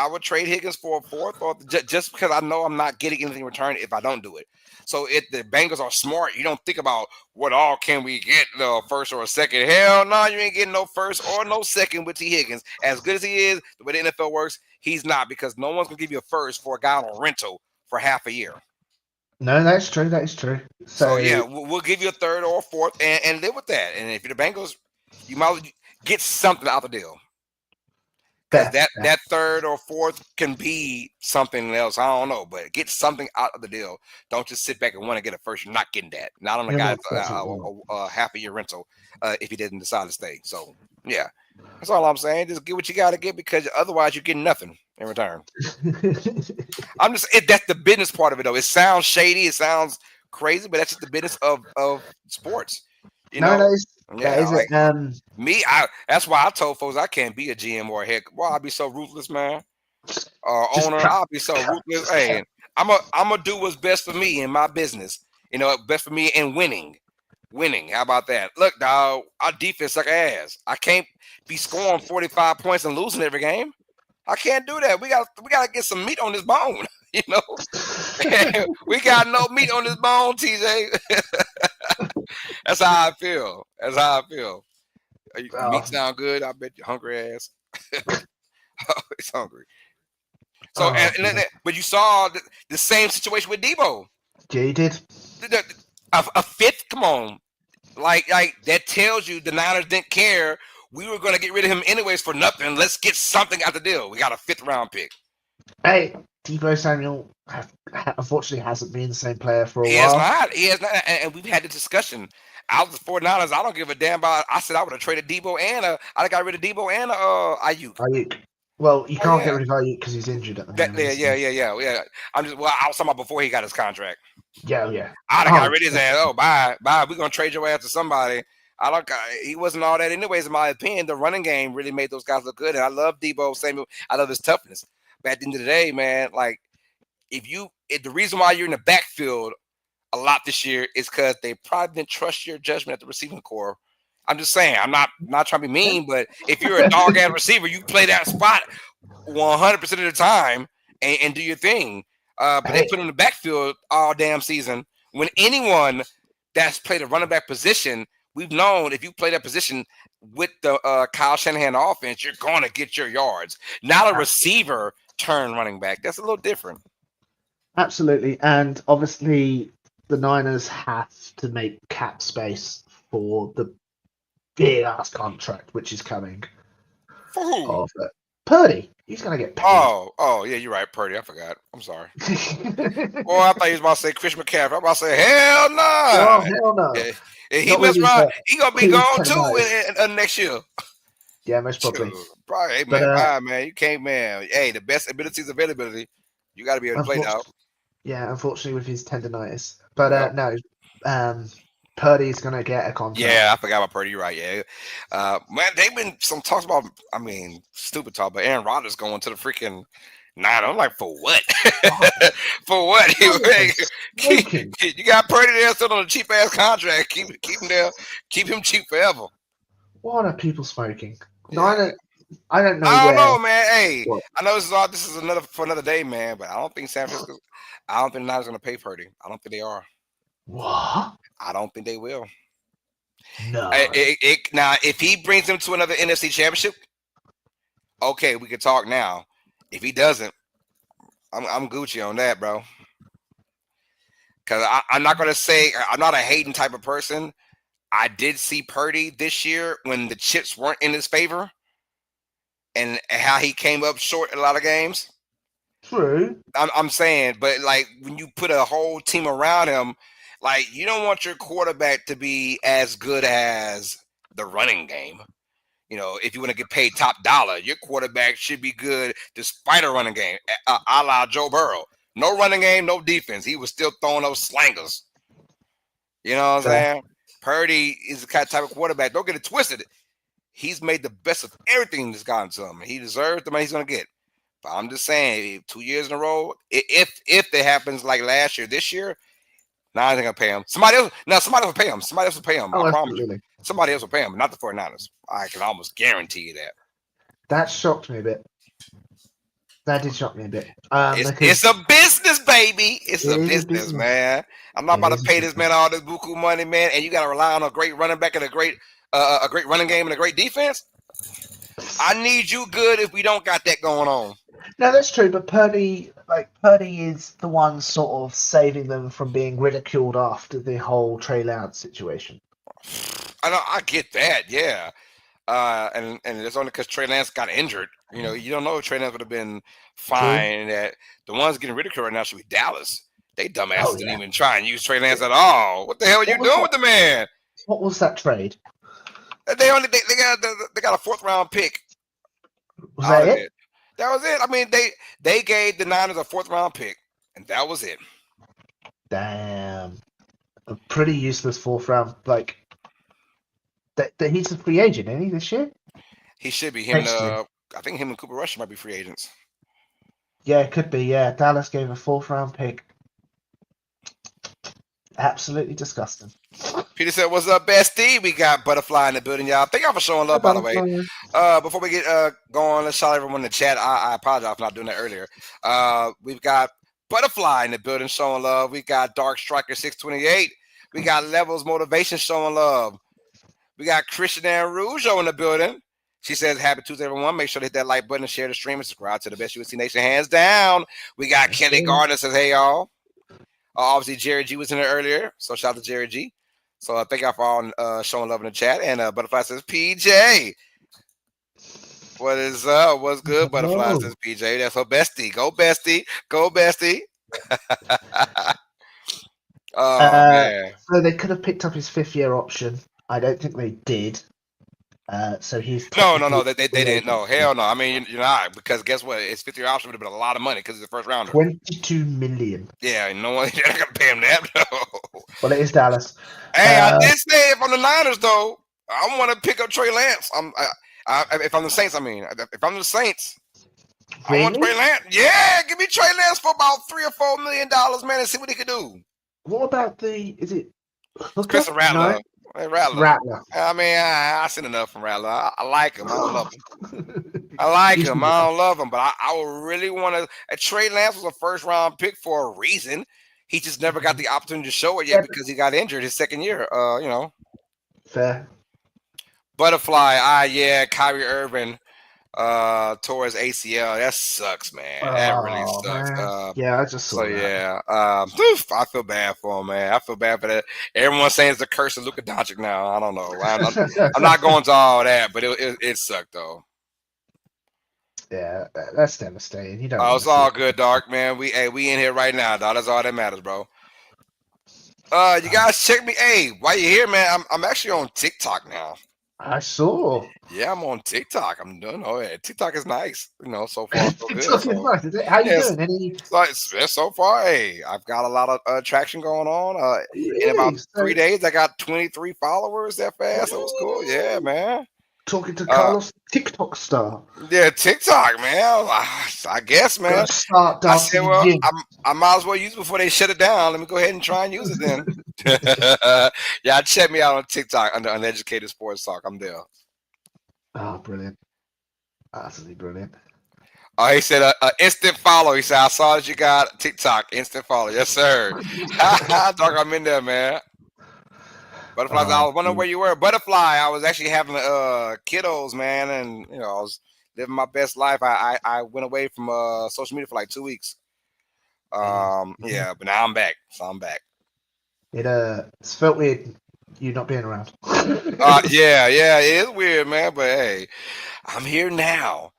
Higgins for a 4th, or just because I know I'm not getting anything in return if I don't do it. So if the Bengals are smart, you don't think about what all can we get, the 1st or a 2nd. Hell no, you ain't getting no 1st or no 2nd with T. Higgins. As good as he is, the way the NFL works, he's not, because no one's gonna give you a 1st for a guy on rental for half a year. No, that's true. That is true. So yeah, we'll give you a 3rd or a 4th and live with that. And if you're the Bengals, you might get something out of the deal. Because that 3rd or 4th can be something else. I don't know, but get something out of the deal. Don't just sit back and want to get a 1st. You're not getting that. Not on a guy half a year rental if he didn't decide to stay. So yeah, that's all I'm saying. Just get what you got to get, because otherwise you're getting nothing in return. That's the business part of it, though. It sounds shady. It sounds crazy, but that's just the business of sports. That is it. Me, that's why I told folks I can't be a GM or a head. Well, I'll be so ruthless, man. Owner, I'll be so ruthless. Hey, I'm gonna do what's best for me in my business. Best for me in winning. How about that? Look, dog, our defense suck ass. I can't be scoring 45 points and losing every game. I can't do that. We got to get some meat on this bone. We got no meat on this bone, TJ. That's how I feel. Meat sound good. I bet you hungry ass. It's hungry. So, but you saw the same situation with Debo. Yeah, you did. A 5th. Come on, like that tells you the Niners didn't care. We were going to get rid of him anyways for nothing. Let's get something out the deal. We got a 5th round pick. Hey, Debo Samuel unfortunately hasn't been the same player for a while. He has not, and we've had the discussion. I was the 49ers. I don't give a damn about. I said I would have traded Debo I got rid of Debo and Ayuk. Well, you can't get rid of Ayuk because he's injured at the moment. Yeah. I was talking about before he got his contract. Yeah. I'd have got rid of his ass. Oh, bye. We're gonna trade your ass to somebody. He wasn't all that anyways, in my opinion. The running game really made those guys look good, and I love Debo Samuel. I love his toughness. But at the end of the day, man, like if the reason why you're in the backfield a lot this year is because they probably didn't trust your judgment at the receiving core. I'm just saying, I'm not trying to be mean, but if you're a dog ass receiver, you play that spot 100% of the time and do your thing. But they put him in the backfield all damn season. When anyone that's played a running back position, we've known if you play that position with the Kyle Shanahan offense, you're going to get your yards. Not a receiver turn running back. That's a little different. Absolutely. And obviously the Niners have to make cap space for the big ass contract which is coming. For who? Of it. Purdy. He's gonna get paid. Oh, yeah, you're right, Purdy. I forgot. I'm sorry. Boy, I thought he was about to say Chris McCaffrey. I'm about to say, hell no. Oh hell no. Yeah, he Not messed with his, around. He gonna be Cleveland gone too Cavaliers. in next year. Yeah, most probably. Shoot, probably, hey, But, man, bye, man. You can't, man. Hey, the best ability is availability. You got to be able to play now. Yeah, unfortunately with his tendonitis. But Yep. no, Purdy's gonna get a contract. Yeah, I forgot about Purdy. You're right. Yeah, man, they've been some talks about. I mean, stupid talk, but Aaron Rodgers going to the freaking nine. I'm like, for what? For what? Smoking. You got Purdy there still on a cheap ass contract. Keep him there. Keep him cheap forever. What are people smoking? Yeah. I don't know. I don't where. know, man. Hey, What? I know this is another day, man. But I don't think San Francisco. I don't think the Niners going to pay Purdy. I don't think they are. What? I don't think they will. No. Now, if he brings them to another NFC championship, okay, we can talk now. If he doesn't, I'm Gucci on that, bro. Because I'm not gonna say I'm not a hating type of person. I did see Purdy this year when the chips weren't in his favor, and how he came up short in a lot of games. True. I'm saying, but like when you put a whole team around him, like you don't want your quarterback to be as good as the running game. You know, if you want to get paid top dollar, your quarterback should be good despite a running game, a la Joe Burrow. No running game, no defense. He was still throwing those slangers. You know what I'm saying? Purdy is the type of quarterback. Don't get it twisted. He's made the best of everything that's gotten to him. He deserves the money he's going to get. But I'm just saying, 2 years in a row, if it happens like last year, this year, now I ain't going to pay him. Somebody else will pay him. Somebody else will pay him. Oh, I promise you. absolutely. Somebody else will pay him, not the 49ers. I can almost guarantee you that. That shocked me a bit. That did shock me a bit. It's a business, baby. It's a business, man. I'm not about to pay this man all this buku money, man, and you got to rely on a great running back and a great running game and a great defense. I need you good if we don't got that going on. No, that's true, but Purdy is the one sort of saving them from being ridiculed after the whole Trey Lance situation. I get that, yeah. And it's only because Trey Lance got injured. You know, you don't know if Trey Lance would have been fine. That the ones getting ridiculed right now should be Dallas. They dumbasses didn't even try and use Trey Lance at all. What the hell are you doing with the man? What was that trade? They got a 4th round pick. Was that it? That was it. I mean, they gave the Niners a 4th round pick, and that was it. Damn, a pretty useless 4th round. Like that he's a free agent, isn't he, this year? He should be. I think him and Cooper Rush might be free agents. Yeah, it could be. Yeah, Dallas gave a 4th round pick. Absolutely disgusting. Peter said, "What's up, bestie? We got Butterfly in the building, y'all. Thank y'all for showing love, by the way. Before we get going, let's shout everyone in the chat. I apologize for not doing that earlier. We've got Butterfly in the building showing love. We got Dark Striker 628. We got Levels Motivation showing love. We got Christian and Rougeau in the building. She says, happy Tuesday, everyone. Make sure to hit that like button and share the stream and subscribe to the best UST Nation, hands down. We got Kelly Gardner says, hey, y'all. Obviously, Jerry G was in there earlier, so shout out to Jerry G. So thank y'all for all showing love in the chat. And Butterfly says, PJ. What is up? What's good, Butterfly says PJ. That's her bestie. Go, bestie. Go, bestie. Man. So they could have picked up his 5th-year option. I don't think they did. So he's no, they didn't. No, hell no. I mean, you're not, because guess what? His 5th-year option would have been a lot of money because he's a first rounder. $22 million. Yeah, no one they're not gonna pay him that. No. Well, it is Dallas. Hey, I did say if I'm the Niners though, I want to pick up Trey Lance. If I'm the Saints, if I'm the Saints, really? I want Trey Lance. Yeah, give me Trey Lance for about $3 or $4 million, man, and see what he can do. What about is it Chris Rattler? No? Rattler. I mean, I seen enough from Rattler. I like him. I don't love him. I like him. I don't love him, but I would really want to. Trey Lance was a 1st round pick for a reason. He just never got the opportunity to show it yet because he got injured his 2nd year. Fair. Butterfly. Yeah, Kyrie Irving. tore his ACL. That sucks, man. That really Oh sucks. man, yeah, I just So saw that. yeah, I feel bad for him, man. I feel bad for that. Everyone's saying it's the curse of Luka Doncic now. I don't know. I'm not going to all that, but it sucked though. Yeah, that's devastating. You don't Oh, want it's to see all it. good, Dark man. We in here right now, dog. That's all that matters, bro. You Um, guys check me. Hey, while you're here, man, I'm actually on TikTok now. I saw. Yeah, I'm on TikTok. I'm doing. Oh yeah, TikTok is nice. So far so good. TikTok is So nice. Is it? How you yes, doing? Any so far, hey, I've got a lot of traction going on. In about really? 3 days, I got 23 followers that fast. That was cool. Yeah, Ooh, man. talking to Uh, Carlos, TikTok star. yeah, TikTok, man. I guess, man. Gotta start I said, dancing well, again. I might as well use it before they shut it down. Let me go ahead and try and use it then. Yeah, check me out on TikTok under Uneducated Sports Talk. I'm there. Oh, brilliant. Absolutely brilliant. Oh, he said instant follow. He said, I saw that you got TikTok. Instant follow. Yes, sir. Dog, I'm in there, man. Butterflies. I Oh, was wondering where you were. Butterfly. I was actually having kiddos, man, and I was living my best life. I went away from social media for like 2 weeks. Yeah, but now I'm back. So I'm back. It's felt weird you not being around. Yeah, it is weird, man. But hey, I'm here now.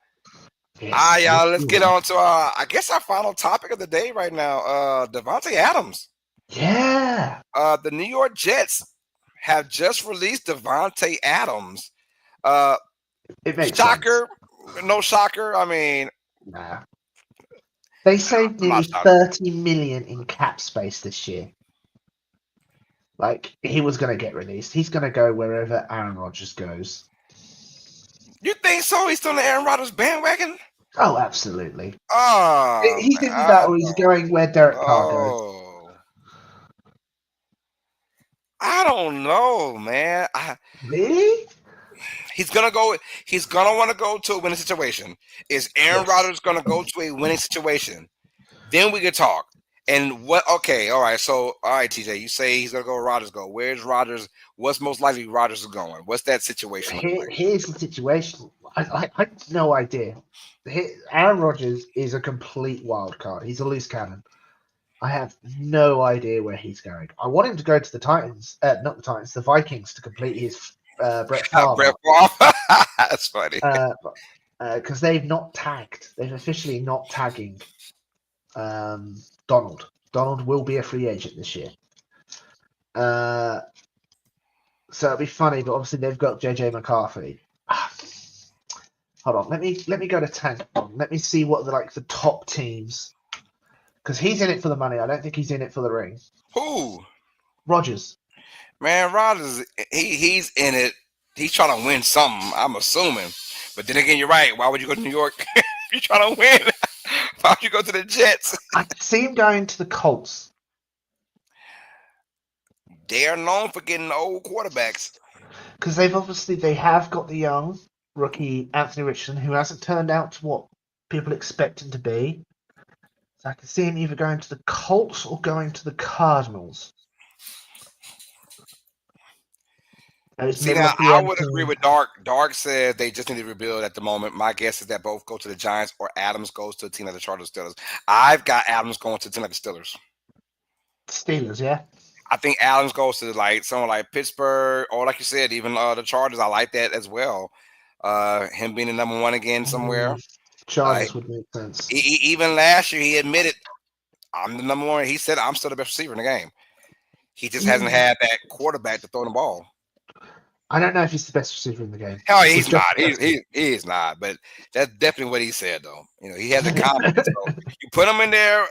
Yes, yes, Y'all, let's you get are. on to I guess our final topic of the day right now. Devontae Adams. Yeah, The New York Jets have just released Devontae Adams. Uh, it makes sense. Shocker, no shocker. I mean, Nah. They saved I'm nearly not shocked. 30 million in cap space this year. Like, he was going to get released. He's going to go wherever Aaron Rodgers goes. You think so? He's still on the Aaron Rodgers bandwagon? Oh, absolutely. Oh, He's man, thinking I about he's don't going where Derek Carr goes. know. I don't know, man. Really? He's gonna go. He's gonna want to go to a winning situation. Is Aaron Yes. Rodgers gonna go to a winning situation? Then we could talk. And what? Okay, all right. So, all right, TJ, you say he's gonna go where Rodgers go. Where's Rodgers? What's most likely Rodgers is going? What's that situation looking like? Here's the situation. I have no idea. Aaron Rodgers is a complete wild card. He's a loose cannon. I have no idea where he's going. I want him to go to the Titans, not the Titans, the Vikings to complete his Brett Favre. Brett Favre. That's funny. Because they've not tagged. They've officially not tagging Donald. Donald will be a free agent this year. So it'll be funny, but obviously they've got JJ McCarthy. Hold on, let me go to Tank. Let me see what the top teams, because he's in it for the money. I don't think he's in it for the ring. Who? Rodgers. Man, Rodgers. He's in it. He's trying to win something. I'm assuming. But then again, you're right. Why would you go to New York if you're trying to win? Why would you go to the Jets? I could see him going to the Colts. They are known for getting old quarterbacks. Because they have got the young rookie Anthony Richardson, who hasn't turned out to what people expect him to be. So I can see him either going to the Colts or going to the Cardinals. See, now I would agree with Dark. Dark says they just need to rebuild at the moment. My guess is that both go to the Giants or Adams goes to a team like the Chargers Steelers. I've got Adams going to a team like the Steelers. Steelers, yeah. I think Adams goes to someone like Pittsburgh or like you said, even the Chargers. I like that as well. Him being the number one again somewhere. Chargers would make sense. Even last year, he admitted, I'm the number one. He said, I'm still the best receiver in the game. He just hasn't had that quarterback to throw the ball. I don't know if he's the best receiver in the game. Hell, he's not. He is not. But that's definitely what he said, though. He has a confidence. So you put him in there,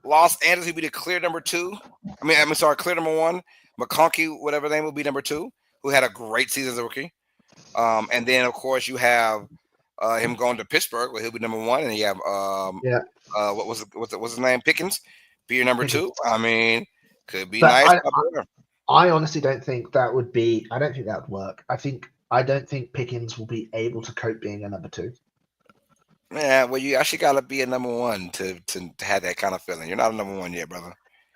Los Angeles, he'd be the clear number two. Clear number one. McConkey, whatever name, will be number two, who had a great season as a rookie. And then, of course, you have him going to Pittsburgh, where he'll be number one, and you have what's his name? Pickens, be your number two. I mean, could be nice. I honestly don't think that would be. I don't think that would work. I don't think Pickens will be able to cope being a number two. Yeah, well, you actually got to be a number one to have that kind of feeling. You're not a number one yet, brother.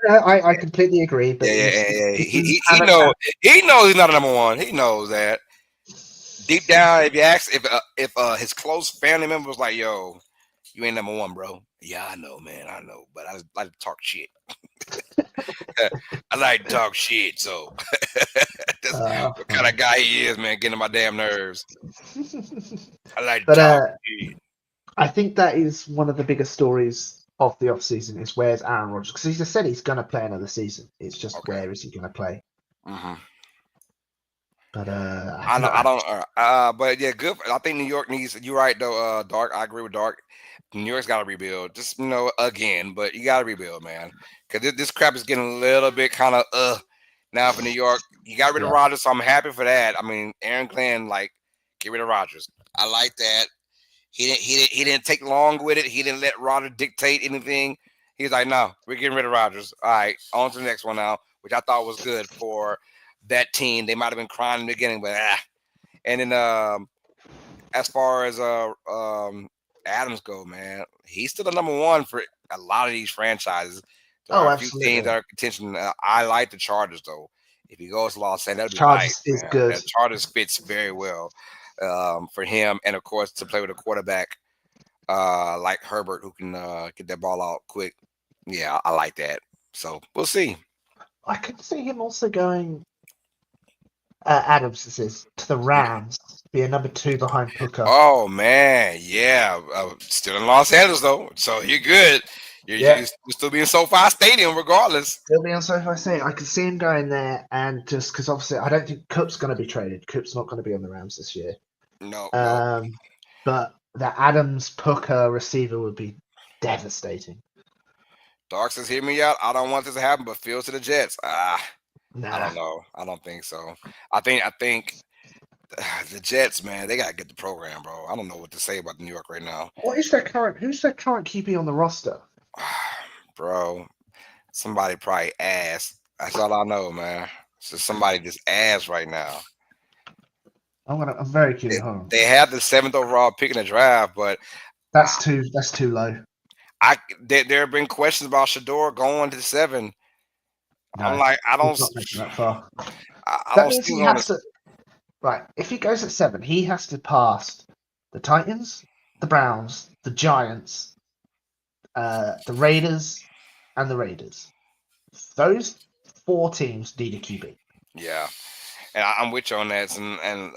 I completely agree. But He knows he's not a number one. He knows that. Deep down, if you ask if his close family member was like, "Yo, you ain't number one, bro." Yeah, I know, man. I know, but I like to talk shit. I like to talk shit, so that's what kind of guy he is, man. Getting on my damn nerves. I like to But talk shit. I think that is one of the biggest stories of the off season is where's Aaron Rodgers, because he just said he's going to play another season. It's just Okay. where is he going to play? Mm-hmm. But I know. I don't. But yeah, good. I think New York needs. You're right though. Dark. I agree with Dark. New York's got to rebuild. Just again, but you got to rebuild, man. Because this crap is getting a little bit kind of now for New York. You got rid of Yeah. Rodgers, so I'm happy for that. I mean, Aaron Glenn, like, get rid of Rodgers. I like that. He didn't take long with it. He didn't let Rodgers dictate anything. He was like, no, we're getting rid of Rodgers. All right, on to the next one now, which I thought was good for that team. They might have been crying in the beginning, but And then as far as Adams go, man, he's still the number one for a lot of these franchises. There Oh, are a few teams absolutely. that are contention. I like the Chargers though. If he goes to Los Angeles, that'd be Chargers nice, is man. good. That Chargers fits very well for him, and of course to play with a quarterback like Herbert who can get that ball out quick. Yeah, I like that. So we'll see. I can see him also going. Adams, this is to the Rams, be a number 2 behind Puka. Oh man, yeah. Still in Los Angeles though, so you're good. Yeah, You're still be in SoFi Stadium regardless. he'll be on SoFi Stadium. I can see him going there, and just because obviously I don't think Cook's going to be traded. Cook's not going to be on the Rams this year. No, no. But the Adams Puka receiver would be devastating. Dark says, "Hear me out. I don't want this to happen, but Fields to the Jets. I Nah. don't know. I don't think so. I think the Jets, man, they gotta get the program, bro. I don't know what to say about New York right now, Who's their current QB on the roster? bro. Somebody probably ass. That's all I know, man. So somebody just ass right now. I'm very curious. Hold on. They have the 7th overall pick in the draft, but That's too low. there have been questions about Shedeur going to 7. No, I'm like, he's not making that far. I That don't means see he him on has to. Right, if he goes at 7, he has to pass the Titans, the Browns, the Giants, the Raiders, and the Raiders. Those 4 teams need a QB. Yeah, and I'm with you on that, and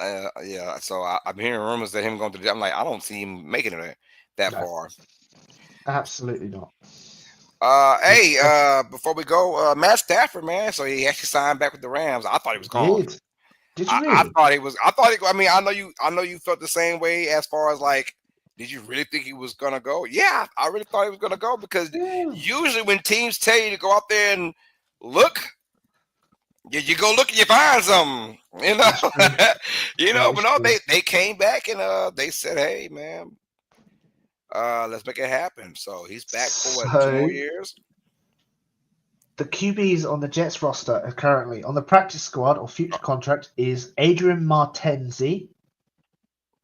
yeah. So I'm hearing rumors that him going to. I'm like, I don't see him making it that No, far. absolutely not. Hey, before we go, Matt Stafford, man. So he actually signed back with the Rams. I thought he was gone. Did you I really? thought he was. I thought he. I mean, I know you felt the same way as far as like, did you really think he was gonna go? Yeah, I really thought he was gonna go because Yeah. usually when teams tell you to go out there and look, you go look and you find something. You know, That's true. That But is no, true. they came back and they said, hey man, let's make it happen. So he's back for what, 2 more So years? the QBs on the Jets roster are currently on the practice squad or future contract is Adrian Martenzi.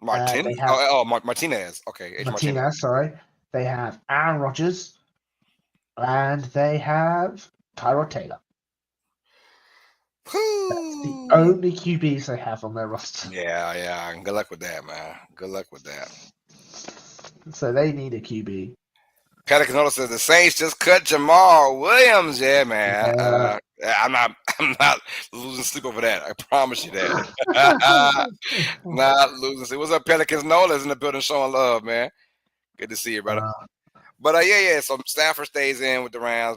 They have Martinez. Okay, Adrian Martinez. Martinez, sorry. They have Aaron Rodgers, and they have Tyrod Taylor. That's the Whew. only QBs they have on their roster. Yeah. Good luck with that, man. Good luck with that. So they need a QB. Pelican says the Saints just cut Jamal Williams. Yeah, man. I'm not losing sleep over that. I promise you that. Not losing sleep. What's up, Pelicans? Nola's in the building showing love, man. Good to see you, brother. But yeah. So Stafford stays in with the Rams.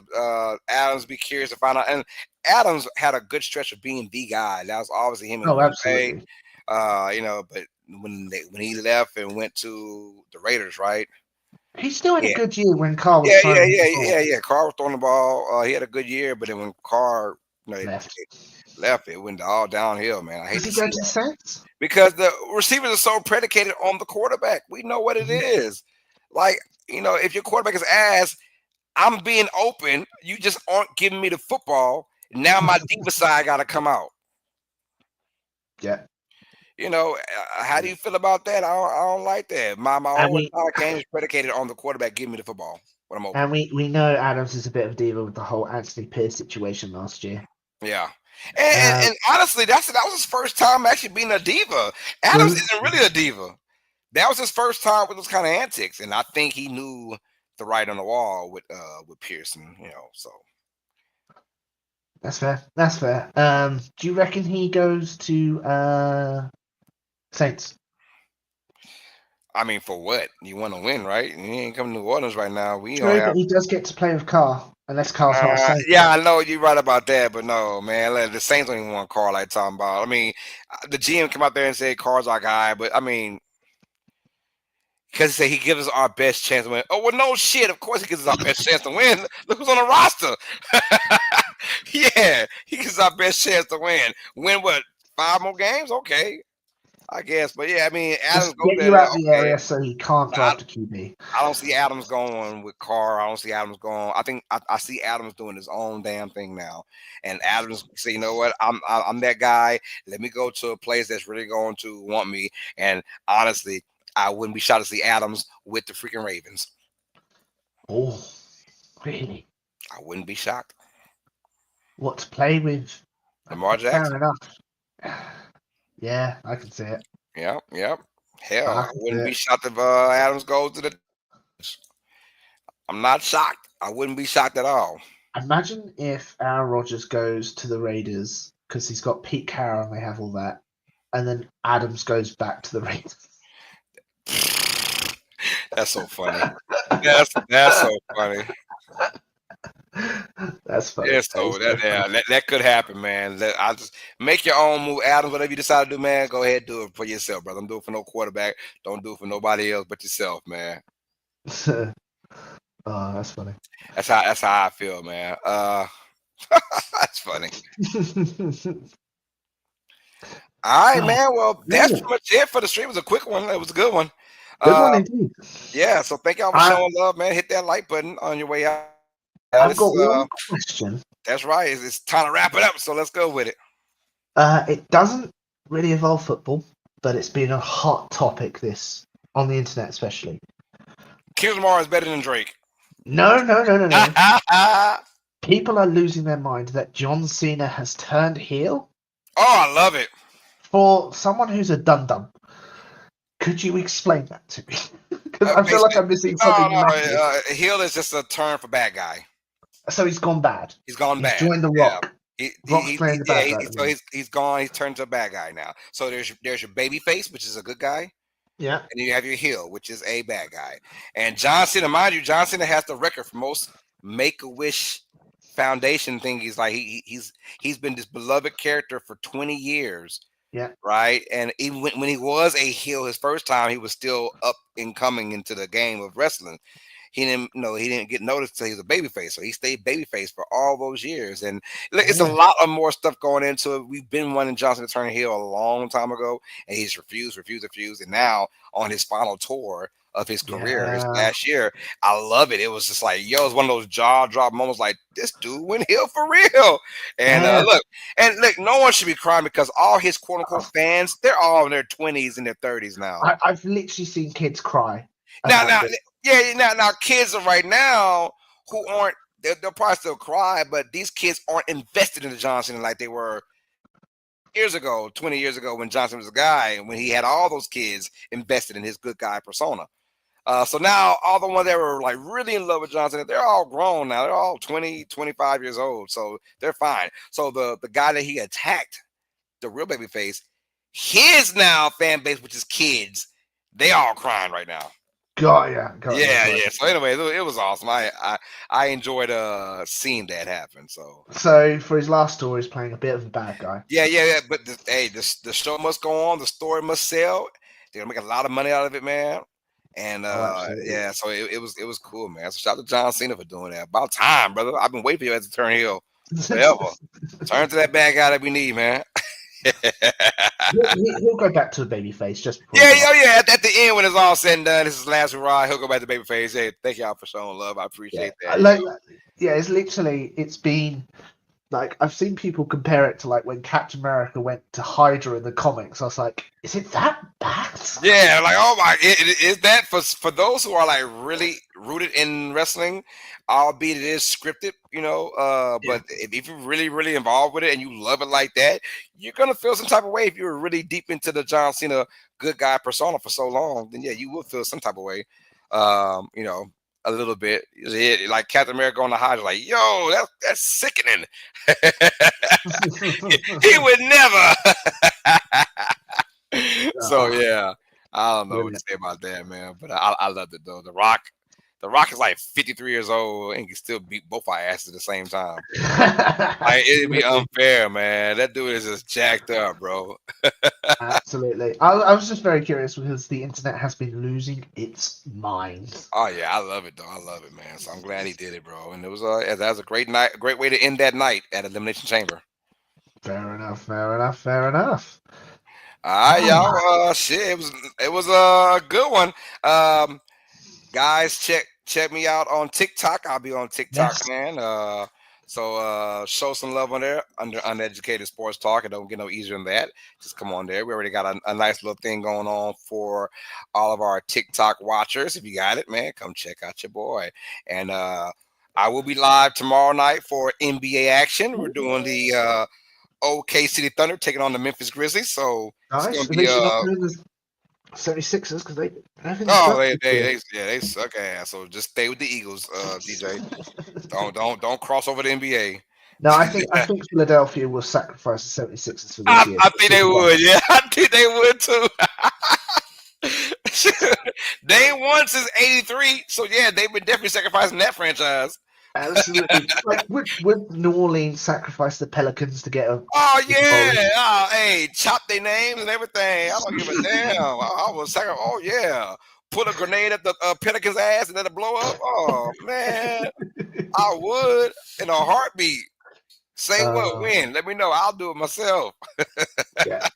Adams, be curious to find out. And Adams had a good stretch of being the guy. That was obviously him and Green Bay. Absolutely. But when he left and went to the Raiders, right? He still had a good year when Carr was Yeah. Carr was throwing the ball. He had a good year, but then when Carr left, it went all downhill, man. I hate to see go to the that. Saints? Because the receivers are so predicated on the quarterback. We know what it is. Like, if your quarterback is ass, I'm being open. You just aren't giving me the football. Now my diva side got to come out. Yeah. How do you feel about that? I don't like that. My whole entire game is predicated on the quarterback giving me the football when I'm open. And we know Adams is a bit of a diva with the whole Anthony Pierce situation last year. Yeah. And honestly, that was his first time actually being a diva. Adams isn't really a diva. That was his first time with those kind of antics, and I think he knew the writing on the wall with Pearson. So That's fair. That's fair. Do you reckon he goes to Saints? I mean, for what? You want to win, right? You ain't coming to New Orleans right now. We don't True, have. but he does get to play with Carr, unless Carr's not a Saint. Yeah, I know you're right about that, but no, man. The Saints don't even want Carr like talking about. I mean, the GM come out there and say Carr's our guy, but I mean, because he said he gives us our best chance to win. Oh, well, no shit. Of course he gives us our best chance to win. Look who's on the roster. Yeah, he gives us our best chance to win. Win what? 5 more games? Okay, I guess. But yeah, I mean, Adams Just goes get there. you out the Okay. area so he can't draft a QB. I don't see Adams going with Carr. I don't see Adams going. I think I see Adams doing his own damn thing now. And Adams say, you know what? I'm that guy. Let me go to a place that's really going to want me. And honestly, I wouldn't be shocked to see Adams with the freaking Ravens. Oh, really? I wouldn't be shocked. What to play with? Lamar Jackson. Fair enough. Yeah, I can see it. Yep. Hell, I can see wouldn't be it. shocked if Adams goes to the. I'm not shocked. I wouldn't be shocked at all. Imagine if Aaron Rodgers goes to the Raiders because he's got Pete Carroll and they have all that, and then Adams goes back to the Raiders. That's so funny. That's so funny. That's funny. Yeah, so that could happen, man. I just make your own move, Adams. Whatever you decide to do, man, go ahead, do it for yourself, brother. Don't do it for no quarterback. Don't do it for nobody else but yourself, man. Oh, that's funny. That's how I feel, man. That's funny. All right, man. Well, that's pretty much it for the stream. It was a quick one. It was a good one. Good one indeed. Yeah. So thank y'all for showing love, man. Hit that like button on your way out. I've got one question. That's right. It's time to wrap it up. So let's go with it. It doesn't really involve football, but it's been a hot topic this on the internet, especially. Kendrick Lamar is better than Drake. No. People are losing their mind that John Cena has turned heel. Oh, I love it. For someone who's a dum-dum, could you explain that to me? Because I feel like I'm missing something massive. Heel is just a term for bad guy. So he's gone bad. He's gone bad. He's joined The Rock. Rock's playing the bad guy. So he's gone. He's turned to a bad guy now. So there's your baby face, which is a good guy. Yeah. And you have your heel, which is a bad guy. And John Cena, mind you, John Cena has the record for most Make-A-Wish Foundation thing. He's like he's been this beloved character for 20 years. Yeah. Right. And even when he was a heel his first time, he was still up and coming into the game of wrestling. He didn't get noticed until he was a babyface. So he stayed babyface for all those years. And it's a lot of more stuff going into it. We've been wanting Johnson to turn heel a long time ago, and he's refused. And now on his final tour of his career, his last year, I love it. It was just like, it's one of those jaw drop moments like, this dude went heel for real. And look, no one should be crying because all his quote unquote fans, they're all in their 20s and their 30s now. I've literally seen kids cry. Now, kids are right now who aren't, they'll probably still cry, but these kids aren't invested in the Johnson like they were 20 years ago when Johnson was a guy and when he had all those kids invested in his good guy persona. So now all the ones that were like really in love with Johnson, they're all grown now. They're all 20, 25 years old. So they're fine. So the guy that he attacked, the real baby face, his now fan base, which is kids, they all crying right now. Yeah. So anyway, it was awesome. I enjoyed seeing that happen. So for his last story, he's playing a bit of a bad guy. Yeah. But the show must go on. The story must sell. They're gonna make a lot of money out of it, man. And so it was cool, man. So shout out to John Cena for doing that. About time, brother. I've been waiting for you to turn heel forever. Turn to that bad guy that we need, man. He'll go back to the baby face just before. Yeah. At the end, when it's all said and done, this is his last hurrah. He'll go back to baby face. Hey, thank y'all for showing love. I appreciate that. It's literally, it's been Like, I've seen people compare it to like when Captain America went to Hydra in the comics. I was like, is it that bad? Yeah, like oh my, is that for those who are like really rooted in wrestling, albeit it is scripted, Yeah. but if you're really involved with it and you love it like that, you're gonna feel some type of way. If you're really deep into the John Cena good guy persona for so long, then yeah, you will feel some type of way. A little bit. Like Captain America on the Hydra, like, yo, that's sickening. He would never. So yeah, I don't know what to Brilliant. say about that, man. But I loved it though. The Rock is like 53 years old and can still beat both our asses at the same time. Like it'd be Absolutely. unfair, man. That dude is just jacked up, bro. Absolutely. I was just very curious because the internet has been losing its mind. Oh yeah, I love it though. I love it, man. So I'm glad he did it, bro. And it was that was a great night, a great way to end that night at Elimination Chamber. Fair enough. Fair enough. Fair enough. All right, y'all. Shit, it was a good one. Guys, check me out on TikTok. I'll be on TikTok, Yes. man. So show some love on there under Uneducated Sports Talk. It don't get no easier than that. Just come on there. We already got a nice little thing going on for all of our TikTok watchers. If you got it, man, come check out your boy. And I will be live tomorrow night for NBA action. We're doing the OK City Thunder taking on the Memphis Grizzlies. So it's Nice. gonna At be least you're not doing the 76ers because I think oh suck. they suck ass. So just stay with the Eagles, DJ. Don't cross over the NBA. No, I think Philadelphia will sacrifice the 76ers for this I, year. I think they would. Yeah, I think they would too. They ain't won since '83, so yeah, they've been definitely sacrificing that franchise. Absolutely. Like, would New Orleans sacrifice the Pelicans to get a Oh Super Bowl? yeah, oh, hey, chop their names and everything. I don't give a damn. I was sacrifice. Oh yeah, put a grenade at the Pelicans' ass and let it blow up. Oh man, I would in a heartbeat. Say what, when? Let me know. I'll do it myself. Yeah.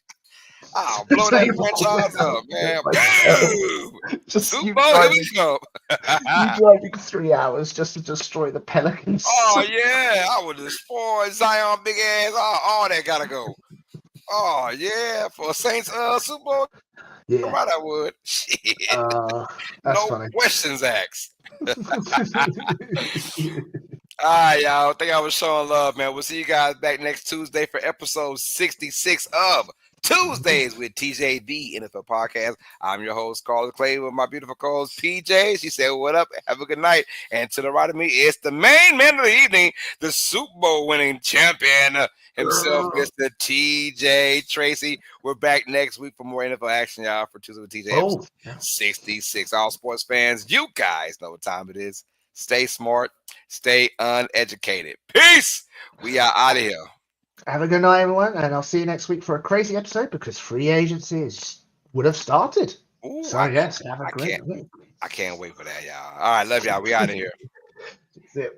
I'll blow that franchise up, man. Boom! Just Super you Bowl, here we go. driving 3 hours just to destroy the Pelicans. Oh yeah, I would destroy Zion big ass. All that gotta go. Oh yeah, for Saints Super Bowl, Yeah. right? I would. Shit, That's no funny. questions asked. All right, y'all. I think I was showing love, man. We'll see you guys back next Tuesday for episode 66 of Tuesdays with TJ, the NFL podcast. I'm your host, Carlos Clay, with my beautiful co-host, PJ. She said, what up? Have a good night. And to the right of me, it's the main man of the evening, the Super Bowl winning champion himself, Mr. TJ Tracy. We're back next week for more NFL action, y'all, for Tuesday with TJ, episode 66. All sports fans, you guys know what time it is. Stay smart, stay uneducated. Peace. We are out of here. Have a good night, everyone, and I'll see you next week for a crazy episode because free agency would have started. Ooh, So yes, have a great week. I can't wait for that, y'all. All right, love y'all. We out of here. See you.